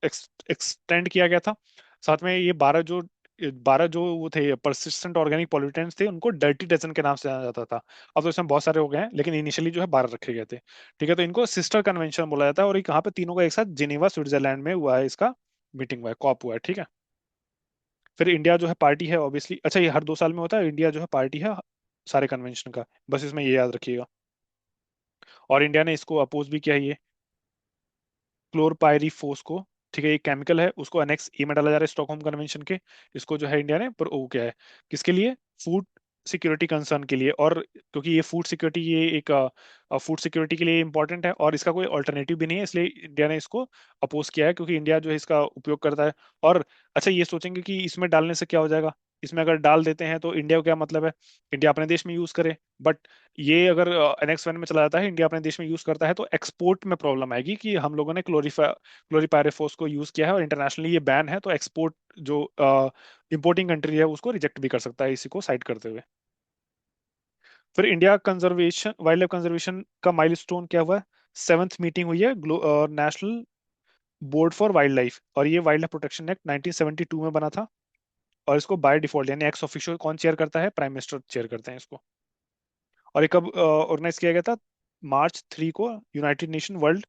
एक्सटेंड किया गया था। साथ में ये 12 जो वो थे परसिस्टेंट ऑर्गेनिक पॉल्यूटेंट्स थे, उनको डर्टी डजन के नाम से जाना जाता था। अब तो इसमें बहुत सारे हो गए हैं, लेकिन इनिशियली जो है 12 रखे गए थे, ठीक है। तो इनको सिस्टर कन्वेंशन बोला जाता है। और ये कहाँ पे? तीनों का एक साथ जिनेवा स्विट्जरलैंड में हुआ है, इसका मीटिंग हुआ है, कॉप हुआ है, ठीक है। फिर इंडिया जो है पार्टी है ऑब्वियसली। अच्छा, ये हर 2 साल में होता है, इंडिया जो है पार्टी है सारे कन्वेंशन का, बस इसमें ये याद रखिएगा। और इंडिया ने इसको अपोज भी किया है, ये क्लोरपायरीफोस को, ठीक है, ये केमिकल है, उसको अनेक्स ए में डाला जा रहा है स्टॉकहोम कन्वेंशन के। इसको जो है इंडिया ने पर वो क्या है, किसके लिए? फूड सिक्योरिटी कंसर्न के लिए। और क्योंकि ये फूड सिक्योरिटी, ये एक फूड सिक्योरिटी के लिए इंपॉर्टेंट है और इसका कोई ऑल्टरनेटिव भी नहीं है, इसलिए इंडिया ने इसको अपोज किया है, क्योंकि इंडिया जो है इसका उपयोग करता है। और अच्छा, ये सोचेंगे कि इसमें डालने से क्या हो जाएगा, इसमें अगर डाल देते हैं तो इंडिया को क्या मतलब है? इंडिया अपने देश में यूज करे। बट ये अगर NX1 में चला जाता है, इंडिया अपने देश में यूज करता है, तो एक्सपोर्ट में प्रॉब्लम आएगी कि हम लोगों ने क्लोरीपायरीफोस को यूज किया है और इंटरनेशनली ये बैन है, तो एक्सपोर्ट जो इंपोर्टिंग कंट्री है उसको रिजेक्ट भी कर सकता है, इसी को साइड करते हुए। फिर India conservation, wild life conservation का माइलस्टोन क्या हुआ है? 7th मीटिंग हुई है national board for wild life, और ये वाइल्ड लाइफ प्रोटेक्शन एक्ट 1972 में बना था। और इसको बाय डिफॉल्ट यानी एक्स ऑफिशियो कौन चेयर करता है? प्राइम मिनिस्टर चेयर करते हैं इसको। और ये कब ऑर्गेनाइज किया गया था? March 3 को। United nation world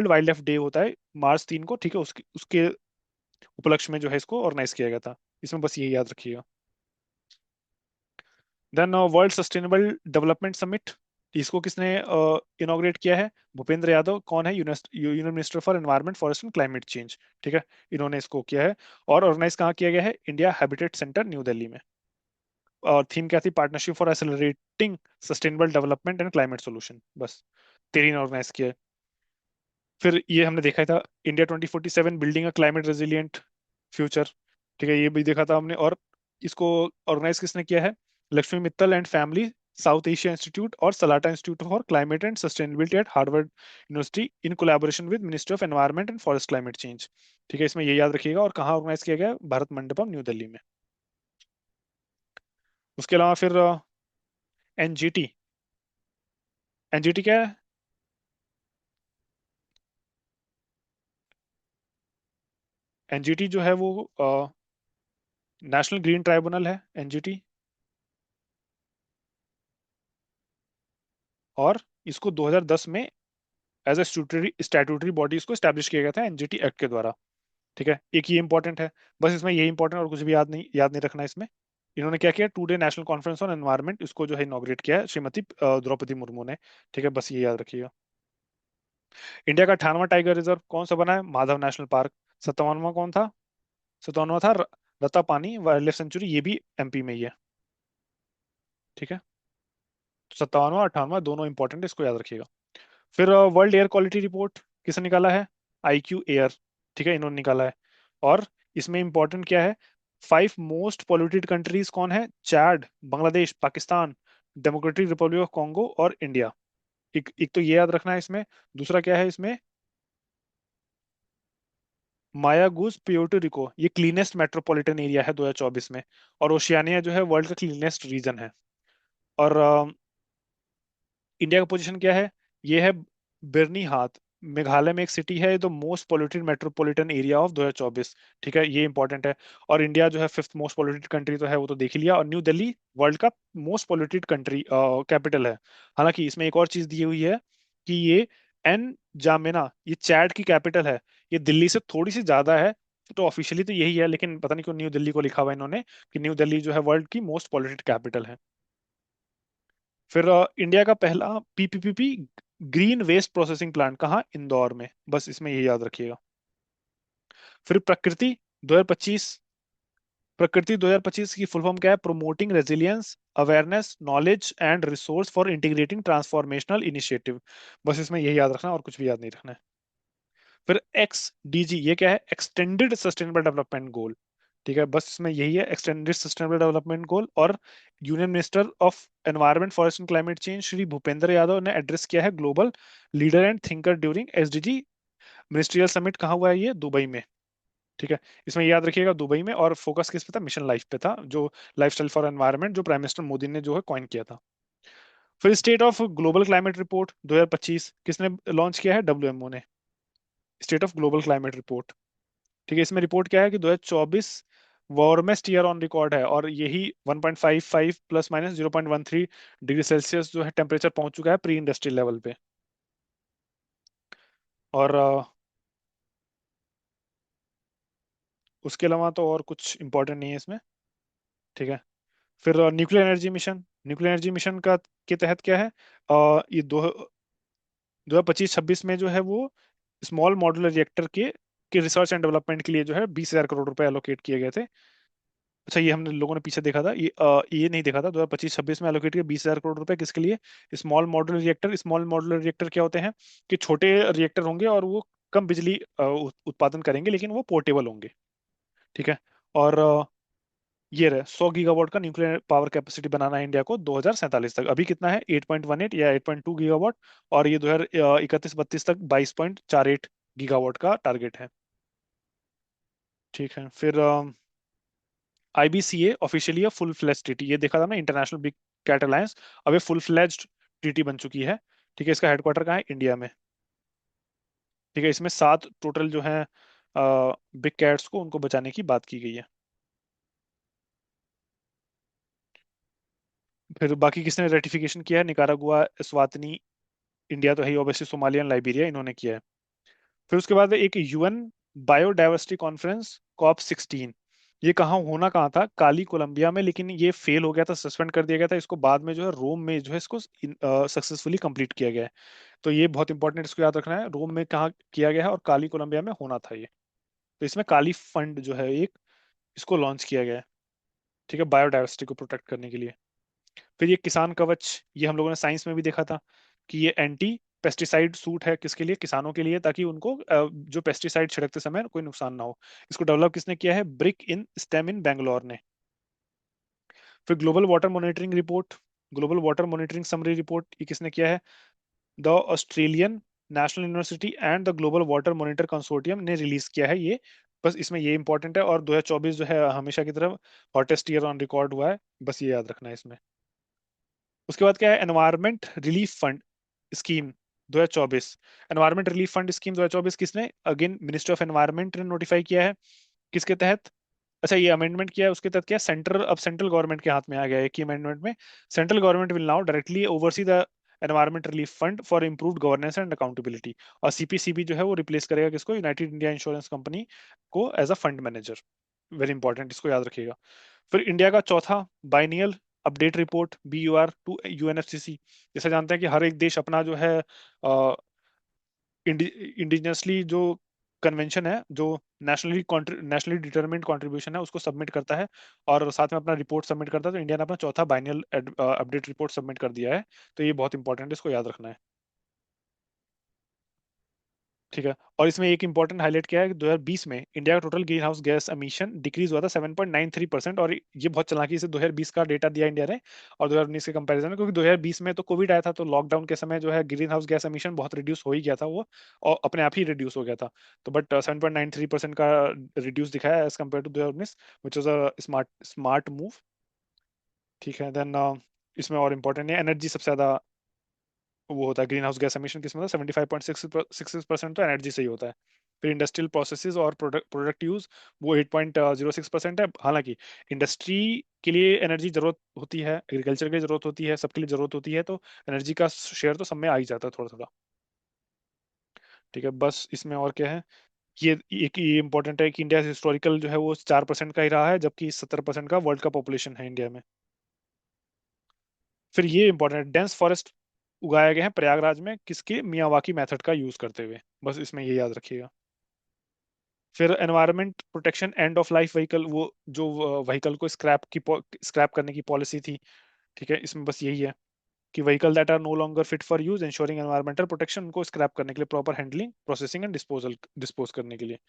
wild life day होता है March 3 को, ठीक है। उसके उसके उपलक्ष्य में जो है इसको ऑर्गेनाइज किया गया था। इसमें बस ये याद रखिएगा। Then world sustainable development summit, इसको किसने इनॉग्रेट किया है? भूपेंद्र यादव। कौन है? Union minister for environment, forest and climate change, ठीक है। इन्होंने इसको किया है। और ऑर्गेनाइज कहाँ किया गया है? India habitat centre, new Delhi में। और थीम क्या थी? Partnership for accelerating sustainable development and climate solution, बस। 3 ऑर्गेनाइज किया है। फिर ये हमने देखा था, India 2047 building a climate resilient future, ठीक है, ये भी देखा था हमने। और इसको ऑर्गेनाइज किसने किया है? Lakshmi Mittal and family South Asia institute और Salata institute for climate and sustainability at Harvard university in collaboration with ministry of environment and forest climate change. ठीक है, इसमें ये याद रखिएगा। और कहाँ ऑर्गेनाइज किया गया? भारत मंडपम, न्यू दिल्ली में। उसके अलावा फिर एनजीटी। एनजीटी क्या है? एनजीटी जो है वो नेशनल ग्रीन ट्राइब्यूनल है, एनजीटी। और इसको 2010 में एज ए स्टैट्यूटरी बॉडी इसको स्टैब्लिश किया गया था एनजीटी एक्ट के द्वारा। ठीक है, एक ये इंपॉर्टेंट है। बस इसमें यही इंपॉर्टेंट, और कुछ भी याद नहीं रखना इसमें। इन्होंने क्या किया? Two day national conference on environment, इसको जो है इनॉग्रेट किया है श्रीमती द्रौपदी मुर्मू ने। ठीक है, बस ये याद रखिएगा। इंडिया का 98वां टाइगर रिजर्व कौन सा बना है? Madhav national park. 57वां कौन था? 57वां था रत्तापानी वाइल्ड लाइफ सेंचुरी, ये भी एमपी में ही है। ठीक है, 57वां 58वां दोनों इंपॉर्टेंट है, इसको याद रखिएगा। फिर वर्ल्ड एयर क्वालिटी रिपोर्ट किसने निकाला है? IQ air. ठीक है, इन्होंने निकाला है। और इसमें इंपॉर्टेंट क्या है? 5 मोस्ट पॉल्यूटेड कंट्रीज कौन है? Chad, Bangladesh, Pakistan, democratic Republic of Congo और इंडिया। एक तो ये याद रखना है इसमें। दूसरा क्या है इसमें? मायागुज प्यूर्टो रिको, ये क्लीनेस्ट मेट्रोपॉलिटन एरिया है 2024 में। और ओशियानिया जो है वर्ल्ड का क्लीनेस्ट रीजन है। और इंडिया का पोजीशन क्या है? ये है बिरनी हाथ, मेघालय में एक सिटी है, the most polluted metropolitan area of 2024। ठीक है, ये इंपॉर्टेंट है। और इंडिया जो है 5th मोस्ट पोल्यूटेड कंट्री तो है, वो तो देख ही लिया। और न्यू दिल्ली वर्ल्ड का मोस्ट पोल्यूटेड कंट्री कैपिटल है। हालांकि इसमें एक और चीज दी हुई है कि ये एन जामेना, ये चैड की कैपिटल है। ये दिल्ली से थोड़ी सी ज्यादा है। तो ऑफिशियली तो यही है, लेकिन पता नहीं क्यों न्यू दिल्ली को लिखा हुआ है इन्होंने, कि न्यू दिल्ली जो है वर्ल्ड की मोस्ट पोल्यूटेड कैपिटल है। फिर इंडिया का पहला PPPP green waste processing plant कहाँ? इंदौर में। बस इसमें ये याद रखिएगा। फिर प्रकृति 2025। प्रकृति 2025 की फुल फॉर्म क्या है? Promoting resilience, awareness, knowledge and resource for integrating transformational initiative. बस इसमें यही याद रखना, और कुछ भी याद नहीं रखना है। फिर XDG, ये क्या है? एक्सटेंडेड सस्टेनेबल डेवलपमेंट गोल। ठीक है, बस इसमें यही है, एक्सटेंडेड सस्टेनेबल डेवलपमेंट गोल। और union minister of environment forest and climate change Shri Bhupender Yadav ने एड्रेस किया है global leader and thinker during SDG ministerial summit. कहाँ हुआ है ये? दुबई में। ठीक है, इसमें याद रखिएगा दुबई में। और फोकस किस पे था? मिशन लाइफ पे था, जो लाइफस्टाइल फॉर एनवायरनमेंट जो प्राइम मिनिस्टर मोदी ने जो है कॉइन किया था। फिर state of global climate report 2025 किसने लॉन्च किया है? WMO ने। State of global climate report. ठीक है, इसमें रिपोर्ट क्या है कि 2024 वार्मेस्ट ईयर ऑन रिकॉर्ड है। और यही 1.55 प्लस माइनस 0.13 डिग्री सेल्सियस जो है टेम्परेचर पहुंच चुका है प्री इंडस्ट्रियल लेवल पे। और उसके अलावा तो और कुछ इंपॉर्टेंट नहीं है इसमें। ठीक है, फिर nuclear energy mission. Nuclear energy mission का के तहत क्या है? ये 2025-26 में जो है वो स्मॉल मॉड्यूलर रिएक्टर के रिसर्च एंड डेवलपमेंट के लिए जो है 20,000 करोड़ रुपए एलोकेट किए गए थे। अच्छा, ये हमने लोगों ने पीछे देखा था, ये नहीं देखा था। 2025-26 में एलोकेट किया 20,000 करोड़ रुपए, किसके लिए? Small modular reactor. Small modular reactor क्या होते हैं? कि छोटे रिएक्टर होंगे और वो कम बिजली उत्पादन करेंगे, लेकिन वो पोर्टेबल होंगे। ठीक है। और ये रहे 100 गीगावाट का न्यूक्लियर पावर कैपेसिटी बनाना है इंडिया को 2047 तक। अभी कितना है? 8.18 या 8.2 गीगावाट। और ये 2031-32 तक 22.48 गीगावाट का टारगेट है। ठीक है, फिर IBCA officially full fledge treaty, ये देखा था ना, इंटरनेशनल बिग कैट अलायंस। अब ये फुल फ्लेज्ड ट्रीटी बन चुकी है। ठीक है, इसका हेडक्वार्टर कहाँ है? इंडिया में। ठीक है, इसमें 7 टोटल जो है बिग कैट्स को उनको बचाने की बात की गई है। फिर बाकी किसने रेटिफिकेशन किया है? निकारागुआ, एस्वातिनी, इंडिया तो है ही ऑब्वियसली, सोमालिया, लाइबेरिया, इन्होंने किया है। फिर उसके बाद एक UN बायोडाइवर्सिटी कॉन्फ्रेंस COP16। ये कहाँ था? काली कोलंबिया में, लेकिन ये फेल हो गया था, सस्पेंड कर दिया गया था। इसको बाद में जो है रोम में जो है इसको सक्सेसफुली कंप्लीट किया गया है। तो ये बहुत इंपॉर्टेंट, इसको याद रखना है। रोम में कहाँ किया गया है और काली कोलंबिया में होना था ये। तो इसमें काली फंड जो है एक, इसको लॉन्च किया गया है। ठीक है, बायोडाइवर्सिटी को प्रोटेक्ट करने के लिए। फिर ये किसान कवच, ये हम लोगों ने साइंस में भी देखा था कि ये एंटी पेस्टिसाइड सूट है। किसके लिए? किसानों के लिए, ताकि उनको जो पेस्टिसाइड छिड़कते समय कोई नुकसान ना हो। इसको डेवलप किसने किया है? Brick in stem in Bangalore ने। फिर global water monitoring report global water monitoring summary report ये किसने किया है? The Australian national university and the global water monitor consortium ने रिलीज किया है ये। बस इसमें ये इंपॉर्टेंट है, और 2024 जो है हमेशा की तरफ हॉटेस्ट ईयर ऑन रिकॉर्ड हुआ है, बस ये याद रखना है इसमें। उसके बाद क्या है? Environment relief fund scheme 2024। Environment relief fund scheme 2024 किसने? अगेन मिनिस्ट्री ऑफ एनवायरमेंट ने नोटिफाई किया है। किसके तहत? अच्छा, ये अमेंडमेंट किया है, उसके तहत क्या सेंटर, अब सेंट्रल गवर्नमेंट के हाथ में आ गया है कि अमेंडमेंट में central government will now directly oversee the environment relief fund for improved governance and accountability. और सीपीसीबी जो है वो रिप्लेस करेगा किसको? यूनाइटेड इंडिया इंश्योरेंस कंपनी को as a fund manager. Very important, इसको याद रखिएगा। फिर इंडिया का चौथा biennial update report BUR to UNFCCC. जैसे जानते हैं कि हर एक देश अपना जो है इंडिजिनसली जो कन्वेंशन है, जो नेशनली डिटरमिन्ड कंट्रीब्यूशन है, उसको सबमिट करता है और साथ में अपना रिपोर्ट सबमिट करता है। तो इंडिया ने अपना चौथा बाइनियल अपडेट रिपोर्ट सबमिट कर दिया है। तो ये बहुत इंपॉर्टेंट है, इसको याद रखना है। ठीक है। और इसमें एक इंपॉर्टेंट हाईलाइट किया है कि 2020 में इंडिया का total green house gas emission decrease हुआ था 7.93%। और ये बहुत चालाकी से 2020 का डेटा दिया इंडिया ने और 2019 के कंपैरिजन में, क्योंकि 2020 में तो कोविड आया था, तो लॉकडाउन के समय जो है ग्रीन हाउस गैस एमिशन बहुत रिड्यूस हो ही गया था वो, और अपने आप ही रिड्यूस हो गया था। तो बट 7.93% का रिड्यूस दिखाया as compared to 2019, which was a smart smart move. ठीक है। देन इसमें और इम्पोर्टेंट है, एनर्जी सबसे ज्यादा वो होता है ग्रीन हाउस गैस एमिशन किसमें था? 75.66% तो एनर्जी से ही होता है। फिर इंडस्ट्रियल प्रोसेसेस और प्रोडक्ट यूज, वो 8.06% है। हालांकि इंडस्ट्री के लिए एनर्जी जरूरत होती है, एग्रीकल्चर के लिए जरूरत होती है, सबके लिए जरूरत होती है, तो एनर्जी का शेयर तो सब में आ ही जाता है थोड़ा थोड़ा। ठीक है। बस इसमें और क्या है? ये एक ये इंपॉर्टेंट है कि इंडिया हिस्टोरिकल जो है वो 4% का ही रहा है, जबकि 70% का वर्ल्ड का पॉपुलेशन है इंडिया में। फिर ये इंपॉर्टेंट, डेंस फॉरेस्ट उगाए गए हैं प्रयागराज में किसके? मियावाकी मेथड का यूज करते हुए। बस इसमें ये याद रखिएगा। फिर environment protection end of life vehicle, वो जो व्हीकल को स्क्रैप करने की पॉलिसी थी। ठीक है। इसमें बस यही है कि vehicle that are no longer fit for use ensuring environmental protection, उनको स्क्रैप करने के लिए proper handling, processing and dispose करने के लिए।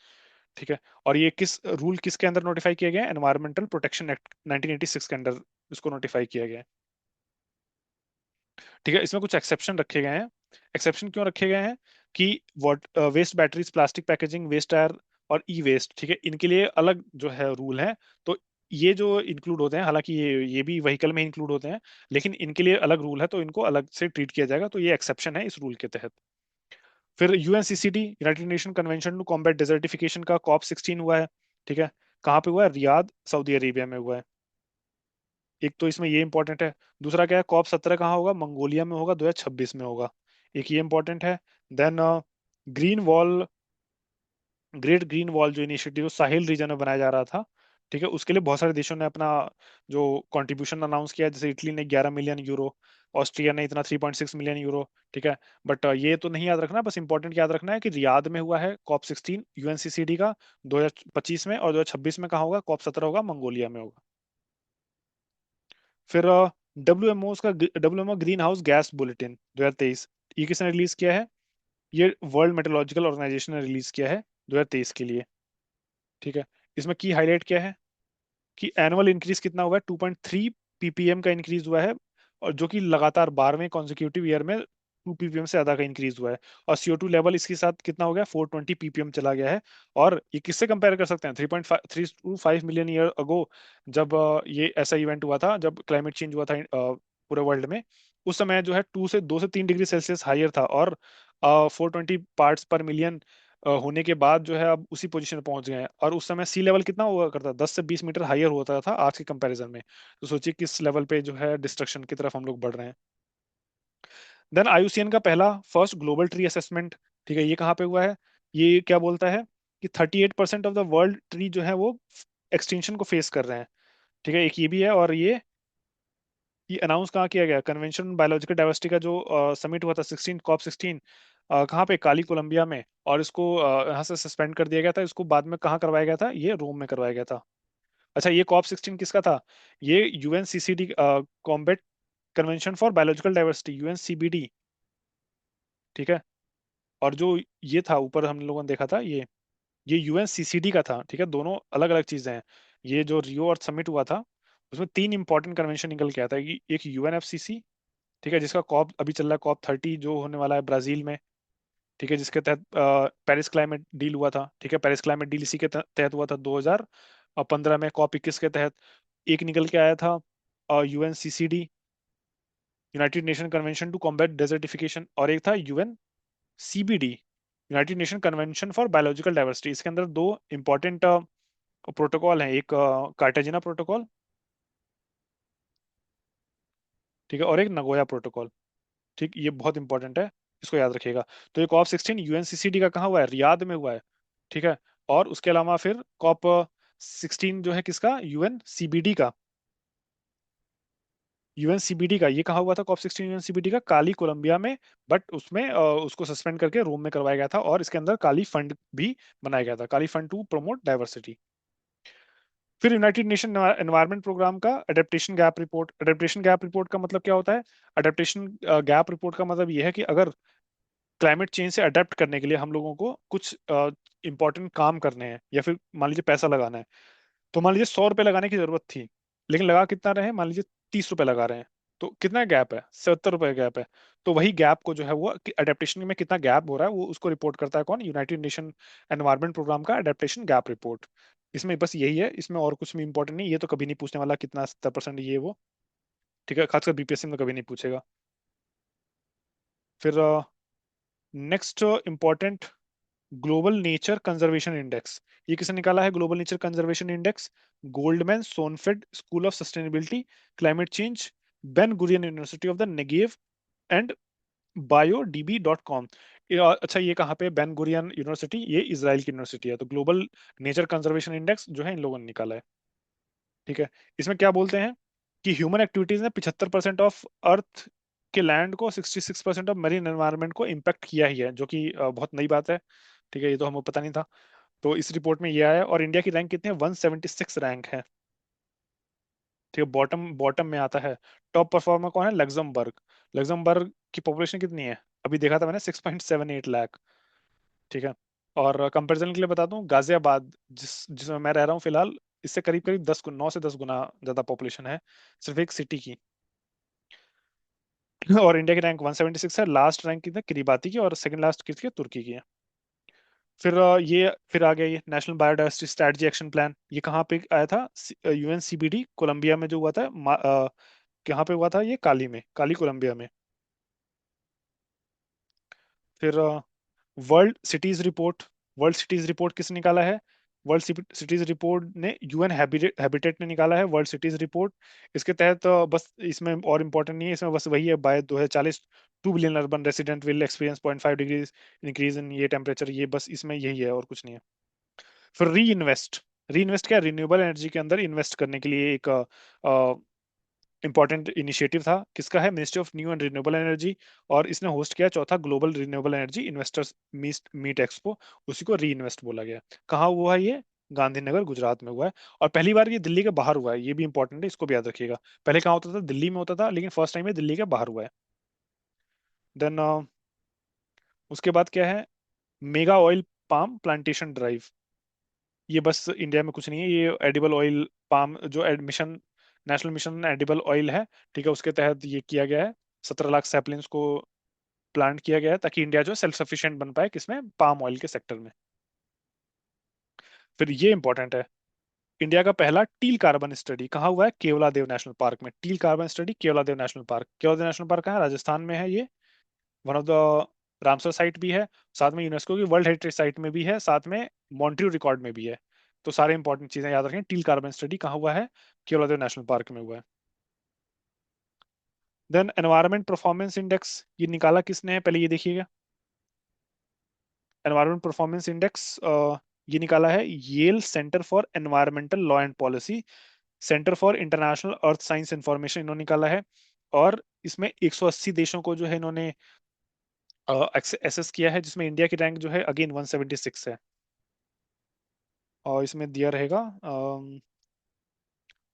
ठीक है। और ये किस रूल किसके अंदर नोटिफाई किया गया है? एनवायरमेंटल प्रोटेक्शन एक्ट 1986 के अंदर इसको नोटिफाई किया गया है। ठीक है। इसमें कुछ एक्सेप्शन रखे गए हैं। एक्सेप्शन क्यों रखे गए हैं? कि waste batteries, plastic packaging, waste tyre और ई वेस्ट, ठीक है, इनके लिए अलग जो है रूल है। तो ये जो इंक्लूड होते हैं, हालांकि ये भी व्हीकल में इंक्लूड होते हैं, लेकिन इनके लिए अलग रूल है, तो इनको अलग से ट्रीट किया जाएगा। तो ये एक्सेप्शन है इस रूल के तहत। फिर UNCCD, United Nation convention to combat desertification का COP16 हुआ है। ठीक है। कहाँ पे हुआ है? रियाद, सऊदी अरेबिया में हुआ है। एक तो इसमें ये इंपॉर्टेंट है। दूसरा क्या है? COP17 कहाँ होगा? मंगोलिया में होगा, 2026 में होगा। एक ये इंपॉर्टेंट है। Then green wall, great green wall जो इनिशिएटिव साहिल रीजन में बनाया जा रहा था, ठीक है, उसके लिए बहुत सारे देशों ने अपना जो कंट्रीब्यूशन अनाउंस किया है। जैसे इटली ने 11 मिलियन यूरो, ऑस्ट्रिया ने इतना 3.6 मिलियन यूरो। ठीक है। बट ये तो नहीं याद रखना, बस इंपॉर्टेंट याद रखना है कि रियाद में हुआ है COP16 यूएनसीसीडी का 2025 में, और 2026 में कहाँ होगा? COP17 होगा, मंगोलिया में होगा। फिर WMO green house gas bulletin 2023, ये किसने रिलीज किया है? ये वर्ल्ड मेट्रोलॉजिकल ऑर्गेनाइजेशन ने रिलीज किया है 2023 के लिए। ठीक है। इसमें की हाईलाइट क्या है? कि एनुअल इंक्रीज कितना हुआ है? 2.3 ppm का इंक्रीज हुआ है, और जो कि लगातार 12वें कॉन्जिक्यूटिव ईयर में 2 ppm से ज्यादा का इंक्रीज हुआ है। और CO2 लेवल इसके साथ कितना हो गया? 420 ppm चला गया है। और ये किससे कंपेयर कर सकते हैं? 3.5 मिलियन ईयर अगो, जब ये ऐसा इवेंट हुआ था, जब क्लाइमेट चेंज हुआ था पूरे वर्ल्ड में। उस समय जो है 2 से 3 डिग्री सेल्सियस हायर था, और 420 पार्ट्स पर मिलियन होने के बाद जो है अब उसी पोजीशन पे पहुंच गए हैं। और उस समय सी लेवल कितना हुआ करता? 10 से 20 मीटर हायर होता था आज के कंपैरिजन में। तो सोचिए किस लेवल पे जो है डिस्ट्रक्शन की तरफ हम लोग बढ़ रहे हैं। देन IUCN का पहला फर्स्ट ग्लोबल ट्री असेसमेंट, ठीक है, ये कहाँ पे हुआ है? ये क्या बोलता है कि 38% ऑफ द वर्ल्ड ट्री जो है वो एक्सटिंक्शन को फेस कर रहे हैं। ठीक है। एक ये भी है। और ये अनाउंस कहाँ किया गया? कन्वेंशन बायोलॉजिकल डाइवर्सिटी का जो समिट हुआ था 16 COP16, कहाँ पे? काली कोलंबिया में। और इसको यहाँ से सस्पेंड कर दिया गया था। इसको बाद में कहाँ करवाया गया था? ये रोम में करवाया गया था। अच्छा, ये COP16 किसका था? ये UNCCD, combat convention for biological diversity, UNCBD। ठीक है। और जो ये था ऊपर हम लोगों ने देखा था, ये UNCCD का था। ठीक है। दोनों अलग अलग चीजें हैं। ये जो रियो अर्थ समिट हुआ था, उसमें तीन इंपॉर्टेंट कन्वेंशन निकल के आता है कि एक यूएनएफसीसी, ठीक है, जिसका कॉप अभी चल रहा है, कॉप 30 जो होने वाला है ब्राजील में, ठीक है, जिसके तहत पेरिस क्लाइमेट डील हुआ था, ठीक है, पेरिस क्लाइमेट डील इसी के तहत हुआ था 2015 में, कॉप 21 के तहत। एक निकल के आया था UNCCD, United Nation convention to combat desertification, और एक था UN CBD, United Nation convention for biological diversity. इसके अंदर दो इंपॉर्टेंट प्रोटोकॉल हैं, एक कार्टेजिना प्रोटोकॉल, ठीक है, और एक नगोया प्रोटोकॉल। ठीक, ये बहुत इंपॉर्टेंट है, इसको याद रखिएगा। तो ये कॉप 16 यूएनसीसीडी का कहाँ हुआ है, रियाद में हुआ है, ठीक है। और उसके अलावा फिर कॉप 16 जो है किसका, यूएनसीबीडी का, यूएनसीबीडी का ये कहाँ हुआ था, कॉप 16 यूएनसीबीडी का काली कोलंबिया में। बट उसमें उसको सस्पेंड करके रोम में करवाया गया था, और इसके अंदर काली फंड भी बनाया गया था, काली फंड टू प्रमोट डाइवर्सिटी। फिर यूनाइटेड नेशन एनवायरनमेंट प्रोग्राम का adaptation gap report. Adaptation gap report का मतलब क्या होता है, अडेप्टेशन गैप रिपोर्ट का मतलब ये है कि अगर क्लाइमेट चेंज से अडेप्ट करने के लिए हम लोगों को कुछ इंपॉर्टेंट काम करने हैं, या फिर मान लीजिए पैसा लगाना है, तो मान लीजिए 100 रुपये लगाने की जरूरत थी, लेकिन लगा कितना रहे, मान लीजिए 30 रुपये लगा रहे हैं, तो कितना गैप है, 70 रुपये गैप है। तो वही गैप को जो है वो अडेप्टेशन में कितना गैप हो रहा है, वो उसको रिपोर्ट करता है कौन, यूनाइटेड नेशन एनवायरमेंट प्रोग्राम का अडेप्टेशन गैप रिपोर्ट। इसमें बस यही है, इसमें और कुछ भी इंपॉर्टेंट नहीं, ये तो कभी नहीं पूछने वाला कितना 70% ये वो, ठीक है, खासकर बीपीएससी में तो कभी नहीं पूछेगा। फिर next important, global nature conservation index. ये किसने निकाला है, global nature conservation index, Goldman Sonnenfeldt school of sustainability, climate change, Ben Gurion university of the Negev, and biodb.com। अच्छा, ये कहाँ पे, बेन गुरियन यूनिवर्सिटी, ये इसराइल की यूनिवर्सिटी है। तो ग्लोबल नेचर कंजर्वेशन इंडेक्स जो है इन लोगों ने निकाला है, ठीक है। इसमें क्या बोलते हैं कि ह्यूमन एक्टिविटीज ने 75% ऑफ अर्थ के लैंड को, 66% ऑफ मरीन एनवायरनमेंट को इम्पेक्ट किया ही है, जो कि बहुत नई बात है, ठीक है, ये तो हमें पता नहीं था। तो इस रिपोर्ट में ये आया, और इंडिया की रैंक कितनी है, 176 रैंक है, ठीक है, बॉटम बॉटम में आता है। टॉप परफॉर्मर कौन है, लग्जमबर्ग। लग्जमबर्ग की पॉपुलेशन कितनी है, अभी देखा था मैंने, 6.78 लाख, ठीक है। और कंपैरिजन के लिए बता दूं, गाजियाबाद जिसमें मैं रह रहा हूँ फिलहाल, इससे करीब करीब 9 से 10 गुना ज्यादा पॉपुलेशन है, सिर्फ एक सिटी की। और इंडिया की रैंक 176 है, लास्ट रैंक कितनी है, किरीबाती की, और सेकंड लास्ट किसकी है, तुर्की की है। फिर ये फिर आ गया ये national biodiversity strategy action plan, ये कहाँ पे आया था, यूएनसीबीडी कोलंबिया में जो हुआ था, कहाँ पे हुआ था, ये काली कोलंबिया में। फिर world cities report, world cities report किसने निकाला है, वर्ल्ड सिटीज रिपोर्ट ने यूएन हैबिटेट ने निकाला है, वर्ल्ड सिटीज रिपोर्ट। इसके तहत बस इसमें और इम्पोर्टेंट नहीं है, इसमें बस वही है, by 2040 2 billion urban resident will experience 0.5 degree increase in ये टेम्परेचर, ये बस इसमें यही है और कुछ नहीं है। फिर री इन्वेस्ट, री इन्वेस्ट क्या, रिन्यूएबल एनर्जी के अंदर इन्वेस्ट करने के लिए एक इंपॉर्टेंट इनिशिएटिव था, किसका है, ministry of new and renewable energy. और इसने होस्ट किया चौथा global renewable energy investors meet expo, उसी को री इन्वेस्ट बोला गया। कहाँ हुआ है ये, गांधीनगर गुजरात में हुआ है, और पहली बार ये दिल्ली के बाहर हुआ है, ये भी इंपॉर्टेंट है, इसको भी याद रखिएगा। पहले कहाँ होता था, दिल्ली में होता था, लेकिन फर्स्ट टाइम ये दिल्ली के बाहर हुआ है। देन उसके बाद क्या है, mega oil palm plantation drive. ये बस इंडिया में कुछ नहीं है, ये एडिबल ऑयल पाम जो mission, national mission edible oil है, ठीक है, उसके तहत ये किया गया है। 17 लाख सैपलिंग्स को प्लांट किया गया है, ताकि इंडिया जो सेल्फ सफिशिएंट बन पाए किसमें, पाम ऑयल के सेक्टर में। फिर ये इंपॉर्टेंट है, इंडिया का पहला टील कार्बन स्टडी कहाँ हुआ है, केवलादेव नेशनल पार्क में। Teal carbon study Keoladeo national park, Keoladeo national park कहाँ है, राजस्थान में है ये, one of the Ramsar site भी है, साथ में यूनेस्को की वर्ल्ड हेरिटेज साइट में भी है, साथ में मॉन्ट्रियो रिकॉर्ड में भी है। तो सारे इंपॉर्टेंट चीजें याद रखें। टील कार्बन स्टडी कहाँ हुआ है, केवलादेव नेशनल पार्क में हुआ है। देन एनवायरमेंट परफॉर्मेंस इंडेक्स, ये निकाला किसने है, पहले ये देखिएगा। एनवायरमेंट परफॉर्मेंस इंडेक्स ये निकाला है Yale centre for environmental law and policy, centre for international earth science information इन्होंने निकाला है। और इसमें 180 देशों को जो है इन्होंने एसेस किया है, जिसमें इंडिया की रैंक जो है अगेन 176 है। और इसमें दिया रहेगा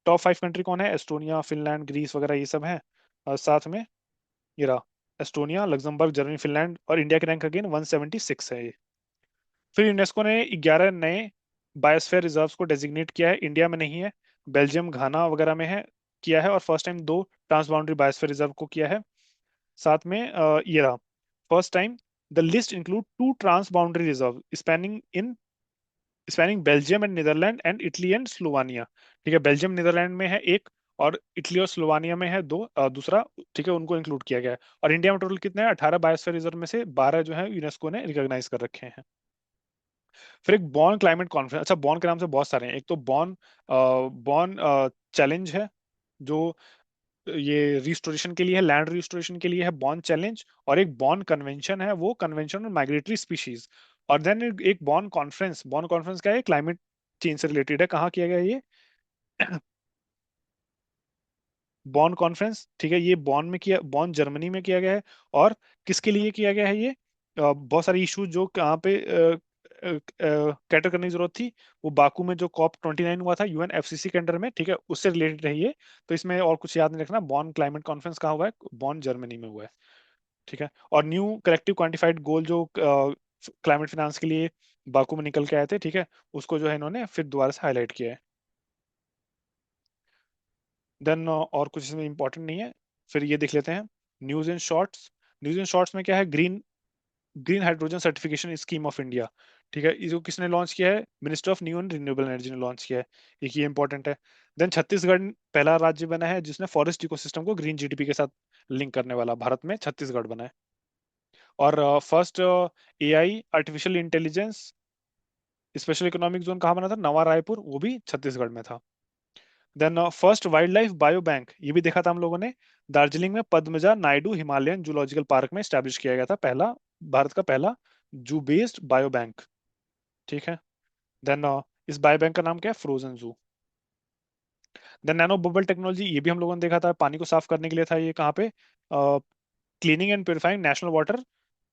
टॉप 5 कंट्री कौन है, एस्टोनिया, फिनलैंड, ग्रीस वगैरह ये सब है। और साथ में ये रहा, एस्टोनिया, लग्जमबर्ग, जर्मनी, फिनलैंड, और इंडिया की रैंक अगेन 176 है ये। फिर यूनेस्को ने 11 नए बायोस्फीयर रिजर्व्स को डेजिग्नेट किया है, इंडिया में नहीं है, बेल्जियम घाना वगैरह में है, किया है। और फर्स्ट टाइम दो ट्रांसबाउंडरी बायोस्फीयर रिजर्व को किया है। साथ में ये रहा first time the list include two transboundary reserve spanning Belgium and Netherland and Italy and Slovenia. ठीक है, बेल्जियम नीदरलैंड में है एक, और इटली और स्लोवानिया में है दो, दूसरा। ठीक है, उनको इंक्लूड किया गया है। और इंडिया में टोटल कितने हैं? 18 बायोस्फीयर रिजर्व में से 12 जो है यूनेस्को ने रिकॉग्नाइज कर रखे हैं। फिर एक बॉन क्लाइमेट कॉन्फ्रेंस। अच्छा, बॉन के नाम से बहुत सारे हैं। एक तो बॉन बॉन चैलेंज है, जो ये रिस्टोरेशन के लिए है, लैंड रिस्टोरेशन के लिए है बॉन चैलेंज। और एक बॉन कन्वेंशन है, वो कन्वेंशन ऑन माइग्रेटरी स्पीशीज। और देन एक बॉन कॉन्फ्रेंस क्या है? क्लाइमेट चेंज से रिलेटेड है। कहाँ किया गया है ये? बॉन कॉन्फ्रेंस, ठीक है, ये बॉन में किया, बॉन जर्मनी में किया गया है। और किसके लिए किया गया है ये? बहुत सारी इश्यूज जो कहाँ पे कैटर करने की जरूरत थी, वो बाकू में जो COP29 हुआ था UNFCCC के अंडर में, ठीक है, उससे रिलेटेड है ये। तो इसमें और कुछ याद नहीं रखना, बॉन क्लाइमेट कॉन्फ्रेंस कहाँ हुआ है? बॉन जर्मनी में हुआ है। ठीक है। और न्यू कलेक्टिव क्वांटिफाइड गोल जो क्लाइमेट फाइनेंस के लिए बाकू में निकल के आए थे, ठीक है, उसको जो है इन्होंने फिर दोबारा से हाईलाइट किया है। देन और कुछ इसमें इंपॉर्टेंट नहीं है। फिर ये देख लेते हैं news in shorts. News in shorts में क्या है? Green green hydrogen certification scheme of India. ठीक है, इसको किसने लॉन्च किया है? Minister of new and renewable energy ने लॉन्च किया है। एक ये इंपॉर्टेंट है। देन छत्तीसगढ़ पहला राज्य बना है जिसने फॉरेस्ट इकोसिस्टम को ग्रीन जीडीपी के साथ लिंक करने वाला, भारत में छत्तीसगढ़ बना है। और first AI artificial intelligence special economic zone कहाँ बना था? नवा रायपुर, वो भी छत्तीसगढ़ में था। Then first wildlife bio bank, ये भी देखा था हम लोगों ने, दार्जिलिंग में Padmaja Naidu Himalayan zoological park में स्टैब्लिश किया गया था, पहला, भारत का पहला जू बेस्ड बायो बैंक। ठीक है। देन इस बायो बैंक का नाम क्या है? फ्रोजन जू। देन नैनो बबल टेक्नोलॉजी, ये भी हम लोगों ने देखा था, पानी को साफ करने के लिए था। ये कहाँ पे? Cleaning and purifying national water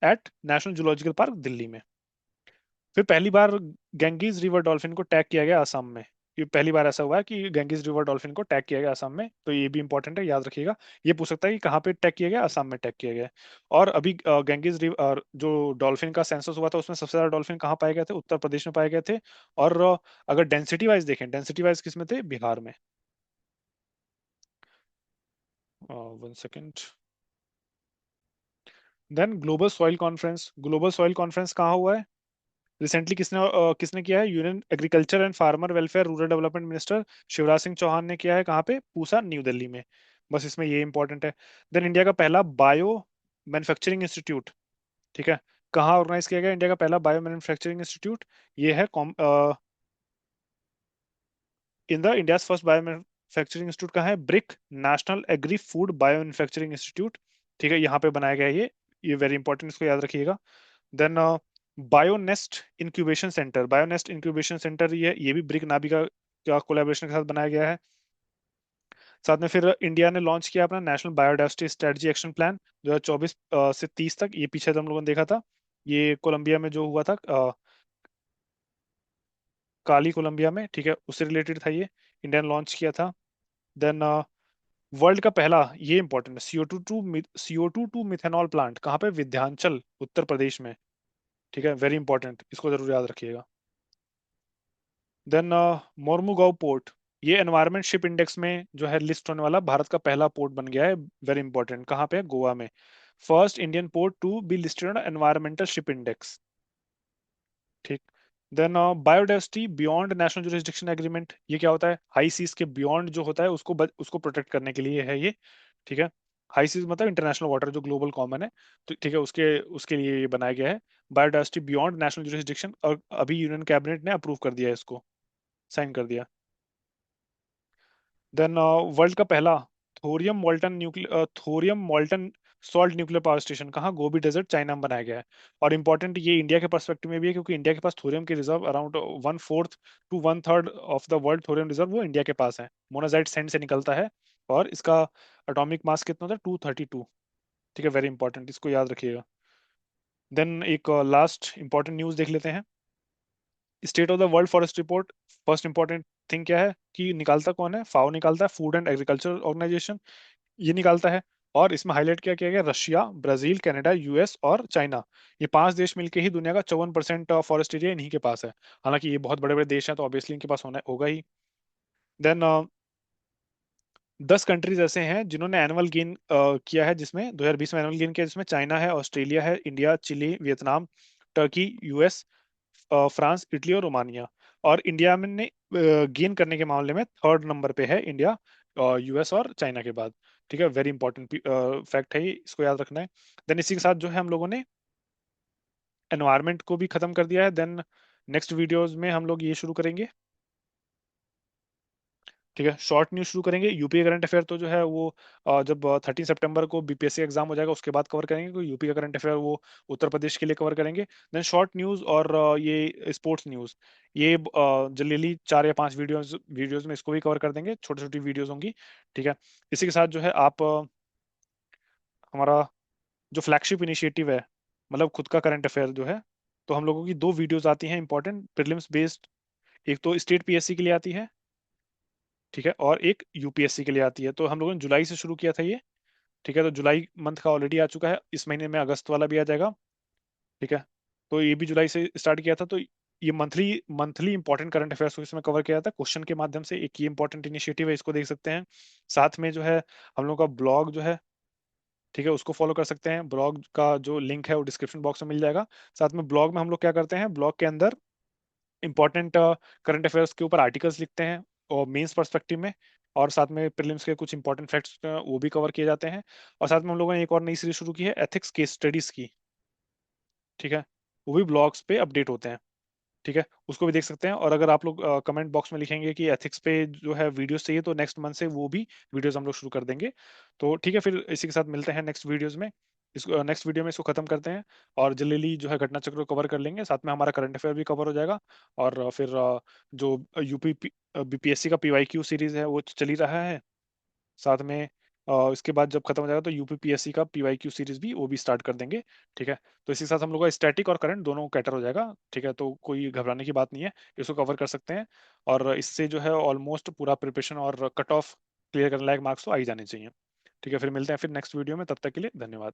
at national zoological park Delhi में। फिर पहली बार गैंगीज रिवर डॉल्फिन को टैग किया गया असम में। ये पहली बार ऐसा हुआ है कि गैंगीज रिवर डॉल्फिन को टैग किया गया असम में, तो ये भी इंपॉर्टेंट है, याद रखिएगा। ये पूछ सकता है कि कहाँ पे टैग किया गया? असम में टैग किया गया है। और अभी गैंगीज रिवर जो डॉल्फिन का सेंसस हुआ था, उसमें सबसे ज्यादा डॉल्फिन कहाँ पाए गए थे? उत्तर प्रदेश में पाए गए थे। और अगर डेंसिटी वाइज देखें, डेंसिटी वाइज किस में थे? बिहार में। 1 second. Then global soil conference कहाँ हुआ है? रिसेंटली किसने किया है? Union agriculture and farmer welfare rural development minister Shivraj Singh Chouhan ने किया है। कहाँ पे? पूसा, न्यू दिल्ली में। बस इसमें ये इंपॉर्टेंट है। देन इंडिया का पहला बायो मैन्युफैक्चरिंग इंस्टीट्यूट, ठीक है, कहाँ ऑर्गेनाइज किया गया? इंडिया का पहला बायो मैन्युफैक्चरिंग इंस्टीट्यूट ये है in the India's first bio manufacturing institute कहाँ है? Brick, national agri food bio manufacturing institute. ठीक है, यहाँ पे बनाया गया है ये वेरी इंपॉर्टेंट, इसको याद रखिएगा। Then bionest incubation centre, bionest incubation centre ये भी ब्रिक नाभिका का कोलैबोरेशन के साथ बनाया गया है। साथ में फिर इंडिया ने लॉन्च किया अपना national biodiversity strategy action plan 2024 से 30 तक। ये पीछे तो हम लोगों ने देखा था, ये कोलंबिया में जो हुआ था, काली कोलंबिया में, ठीक है, उससे रिलेटेड था ये। इंडिया ने लॉन्च किया था। देन वर्ल्ड का पहला, ये इंपॉर्टेंट है, CO2 टू मिथेनॉल प्लांट कहाँ पे? विंध्याचल, उत्तर प्रदेश में। ठीक है, वेरी इंपॉर्टेंट, इसको जरूर याद रखिएगा। देन मोर्मुगांव पोर्ट, ये एनवायरमेंट शिप इंडेक्स में जो है लिस्ट होने वाला भारत का पहला पोर्ट बन गया है। वेरी इंपॉर्टेंट, कहाँ पे है? गोवा में। First Indian port to be listed on environmental ship index. ठीक। Then biodiversity beyond national jurisdiction agreement, ये क्या होता है? हाई सीज के बियॉन्ड जो होता है उसको प्रोटेक्ट करने के लिए है ये। ठीक है, हाई सीज मतलब इंटरनेशनल वाटर जो ग्लोबल कॉमन है, तो ठीक है, उसके उसके लिए ये बनाया गया है, बायोडाइवर्सिटी बियॉन्ड नेशनल जुरिस्डिक्शन। और अभी यूनियन कैबिनेट ने अप्रूव कर दिया है इसको, साइन कर दिया। देन वर्ल्ड का पहला thorium molten salt nuclear power station कहाँ? गोबी डेजर्ट, चाइना में बनाया गया है। और इंपॉर्टेंट ये इंडिया के पर्सपेक्टिव में भी है, क्योंकि इंडिया के पास थोरियम के reserve around 1/4 to 1/3 of the world thorium reserve वो इंडिया के पास है। मोनाजाइट सैंड से निकलता है। और इसका एटॉमिक मास कितना होता है? 232। ठीक है, वेरी इंपॉर्टेंट, इसको याद रखिएगा। देन एक लास्ट इंपॉर्टेंट न्यूज देख लेते हैं। State of the world forest report, first important thing क्या है कि निकालता कौन है? फाओ निकालता है, फूड एंड एग्रीकल्चर ऑर्गेनाइजेशन, ये निकालता है। और इसमें हाईलाइट क्या किया गया? रशिया, ब्राजील, कनाडा, US और चाइना, ये 5 देश मिलके ही दुनिया का 54% फॉरेस्ट एरिया इन्हीं के पास है। हालांकि ये बहुत बड़े बड़े देश हैं, तो ऑब्वियसली इनके पास होना होगा ही। देन 10 कंट्रीज ऐसे हैं जिन्होंने एनुअल गेन किया है, जिसमें 2020 में एनुअल गेन किया, जिसमें चाइना है, ऑस्ट्रेलिया है, India, Chile, Vietnam, Turkey, US, France, Italy और रोमानिया। और इंडिया में ने गेन करने के मामले में थर्ड नंबर पे है इंडिया, यूएस और चाइना के बाद। ठीक है, वेरी इंपॉर्टेंट फैक्ट है ये, इसको याद रखना है। देन इसी के साथ जो है हम लोगों ने एनवायरनमेंट को भी खत्म कर दिया है। देन नेक्स्ट वीडियोस में हम लोग ये शुरू करेंगे। ठीक है, शॉर्ट न्यूज शुरू करेंगे। यूपी का करंट अफेयर तो जो है वो जब 13 सितंबर को बीपीएससी एग्जाम हो जाएगा उसके बाद कवर करेंगे, क्योंकि यूपी का करंट अफेयर वो उत्तर प्रदेश के लिए कवर करेंगे। देन शॉर्ट न्यूज और ये स्पोर्ट्स न्यूज, ये जनरली 4 या 5 वीडियोस वीडियोस में इसको भी कवर कर देंगे, छोटी छोटी वीडियोस होंगी। ठीक है, इसी के साथ जो है आप हमारा जो फ्लैगशिप इनिशिएटिव है, मतलब खुद का करंट अफेयर जो है, तो हम लोगों की 2 वीडियोस आती हैं इंपॉर्टेंट प्रीलिम्स बेस्ड। एक तो स्टेट पीएससी के लिए आती है, ठीक है, और एक यूपीएससी के लिए आती है। तो हम लोगों ने जुलाई से शुरू किया था ये। ठीक है, तो जुलाई मंथ का ऑलरेडी आ चुका है, इस महीने में अगस्त वाला भी आ जाएगा। ठीक है, तो ये भी जुलाई से स्टार्ट किया था। तो ये monthly monthly important current affairs को इसमें कवर किया था क्वेश्चन के माध्यम से। एक ये इंपॉर्टेंट इनिशिएटिव है, इसको देख सकते हैं। साथ में जो है हम लोग का ब्लॉग जो है, ठीक है, उसको फॉलो कर सकते हैं। ब्लॉग का जो लिंक है वो डिस्क्रिप्शन बॉक्स में मिल जाएगा। साथ में ब्लॉग में हम लोग क्या करते हैं, ब्लॉग के अंदर इंपॉर्टेंट करंट अफेयर्स के ऊपर आर्टिकल्स लिखते हैं और मेंस पर्सपेक्टिव में, और साथ में प्रीलिम्स के कुछ इंपॉर्टेंट फैक्ट्स वो भी कवर किए जाते हैं। और साथ में हम लोगों ने एक और नई सीरीज शुरू की है एथिक्स केस स्टडीज की। ठीक है, वो भी ब्लॉग्स पे अपडेट होते हैं। ठीक है, उसको भी देख सकते हैं। और अगर आप लोग कमेंट बॉक्स में लिखेंगे कि एथिक्स पे जो है वीडियोस चाहिए, तो नेक्स्ट मंथ से वो भी वीडियोस हम लोग शुरू कर देंगे। तो ठीक है, फिर इसी के साथ मिलते हैं नेक्स्ट वीडियोस में। इसको नेक्स्ट वीडियो में इसको खत्म करते हैं और जल्दी जो है घटना चक्र को कवर कर लेंगे, साथ में हमारा करंट अफेयर भी कवर हो जाएगा। और फिर जो यूपी बीपीएससी का पीवाईक्यू सीरीज है वो चल ही रहा है। साथ में इसके बाद जब खत्म हो जाएगा तो यूपीपीएससी का पीवाईक्यू सीरीज भी वो भी स्टार्ट कर देंगे। ठीक है, तो इसी के साथ हम लोग का स्टैटिक और करंट दोनों कैटर हो जाएगा। ठीक है, तो कोई घबराने की बात नहीं है, इसको कवर कर सकते हैं। और इससे जो है ऑलमोस्ट पूरा प्रिपरेशन और कट ऑफ क्लियर करने लायक मार्क्स तो आ ही जाने चाहिए। ठीक है, फिर मिलते हैं फिर नेक्स्ट वीडियो में, तब तक के लिए धन्यवाद।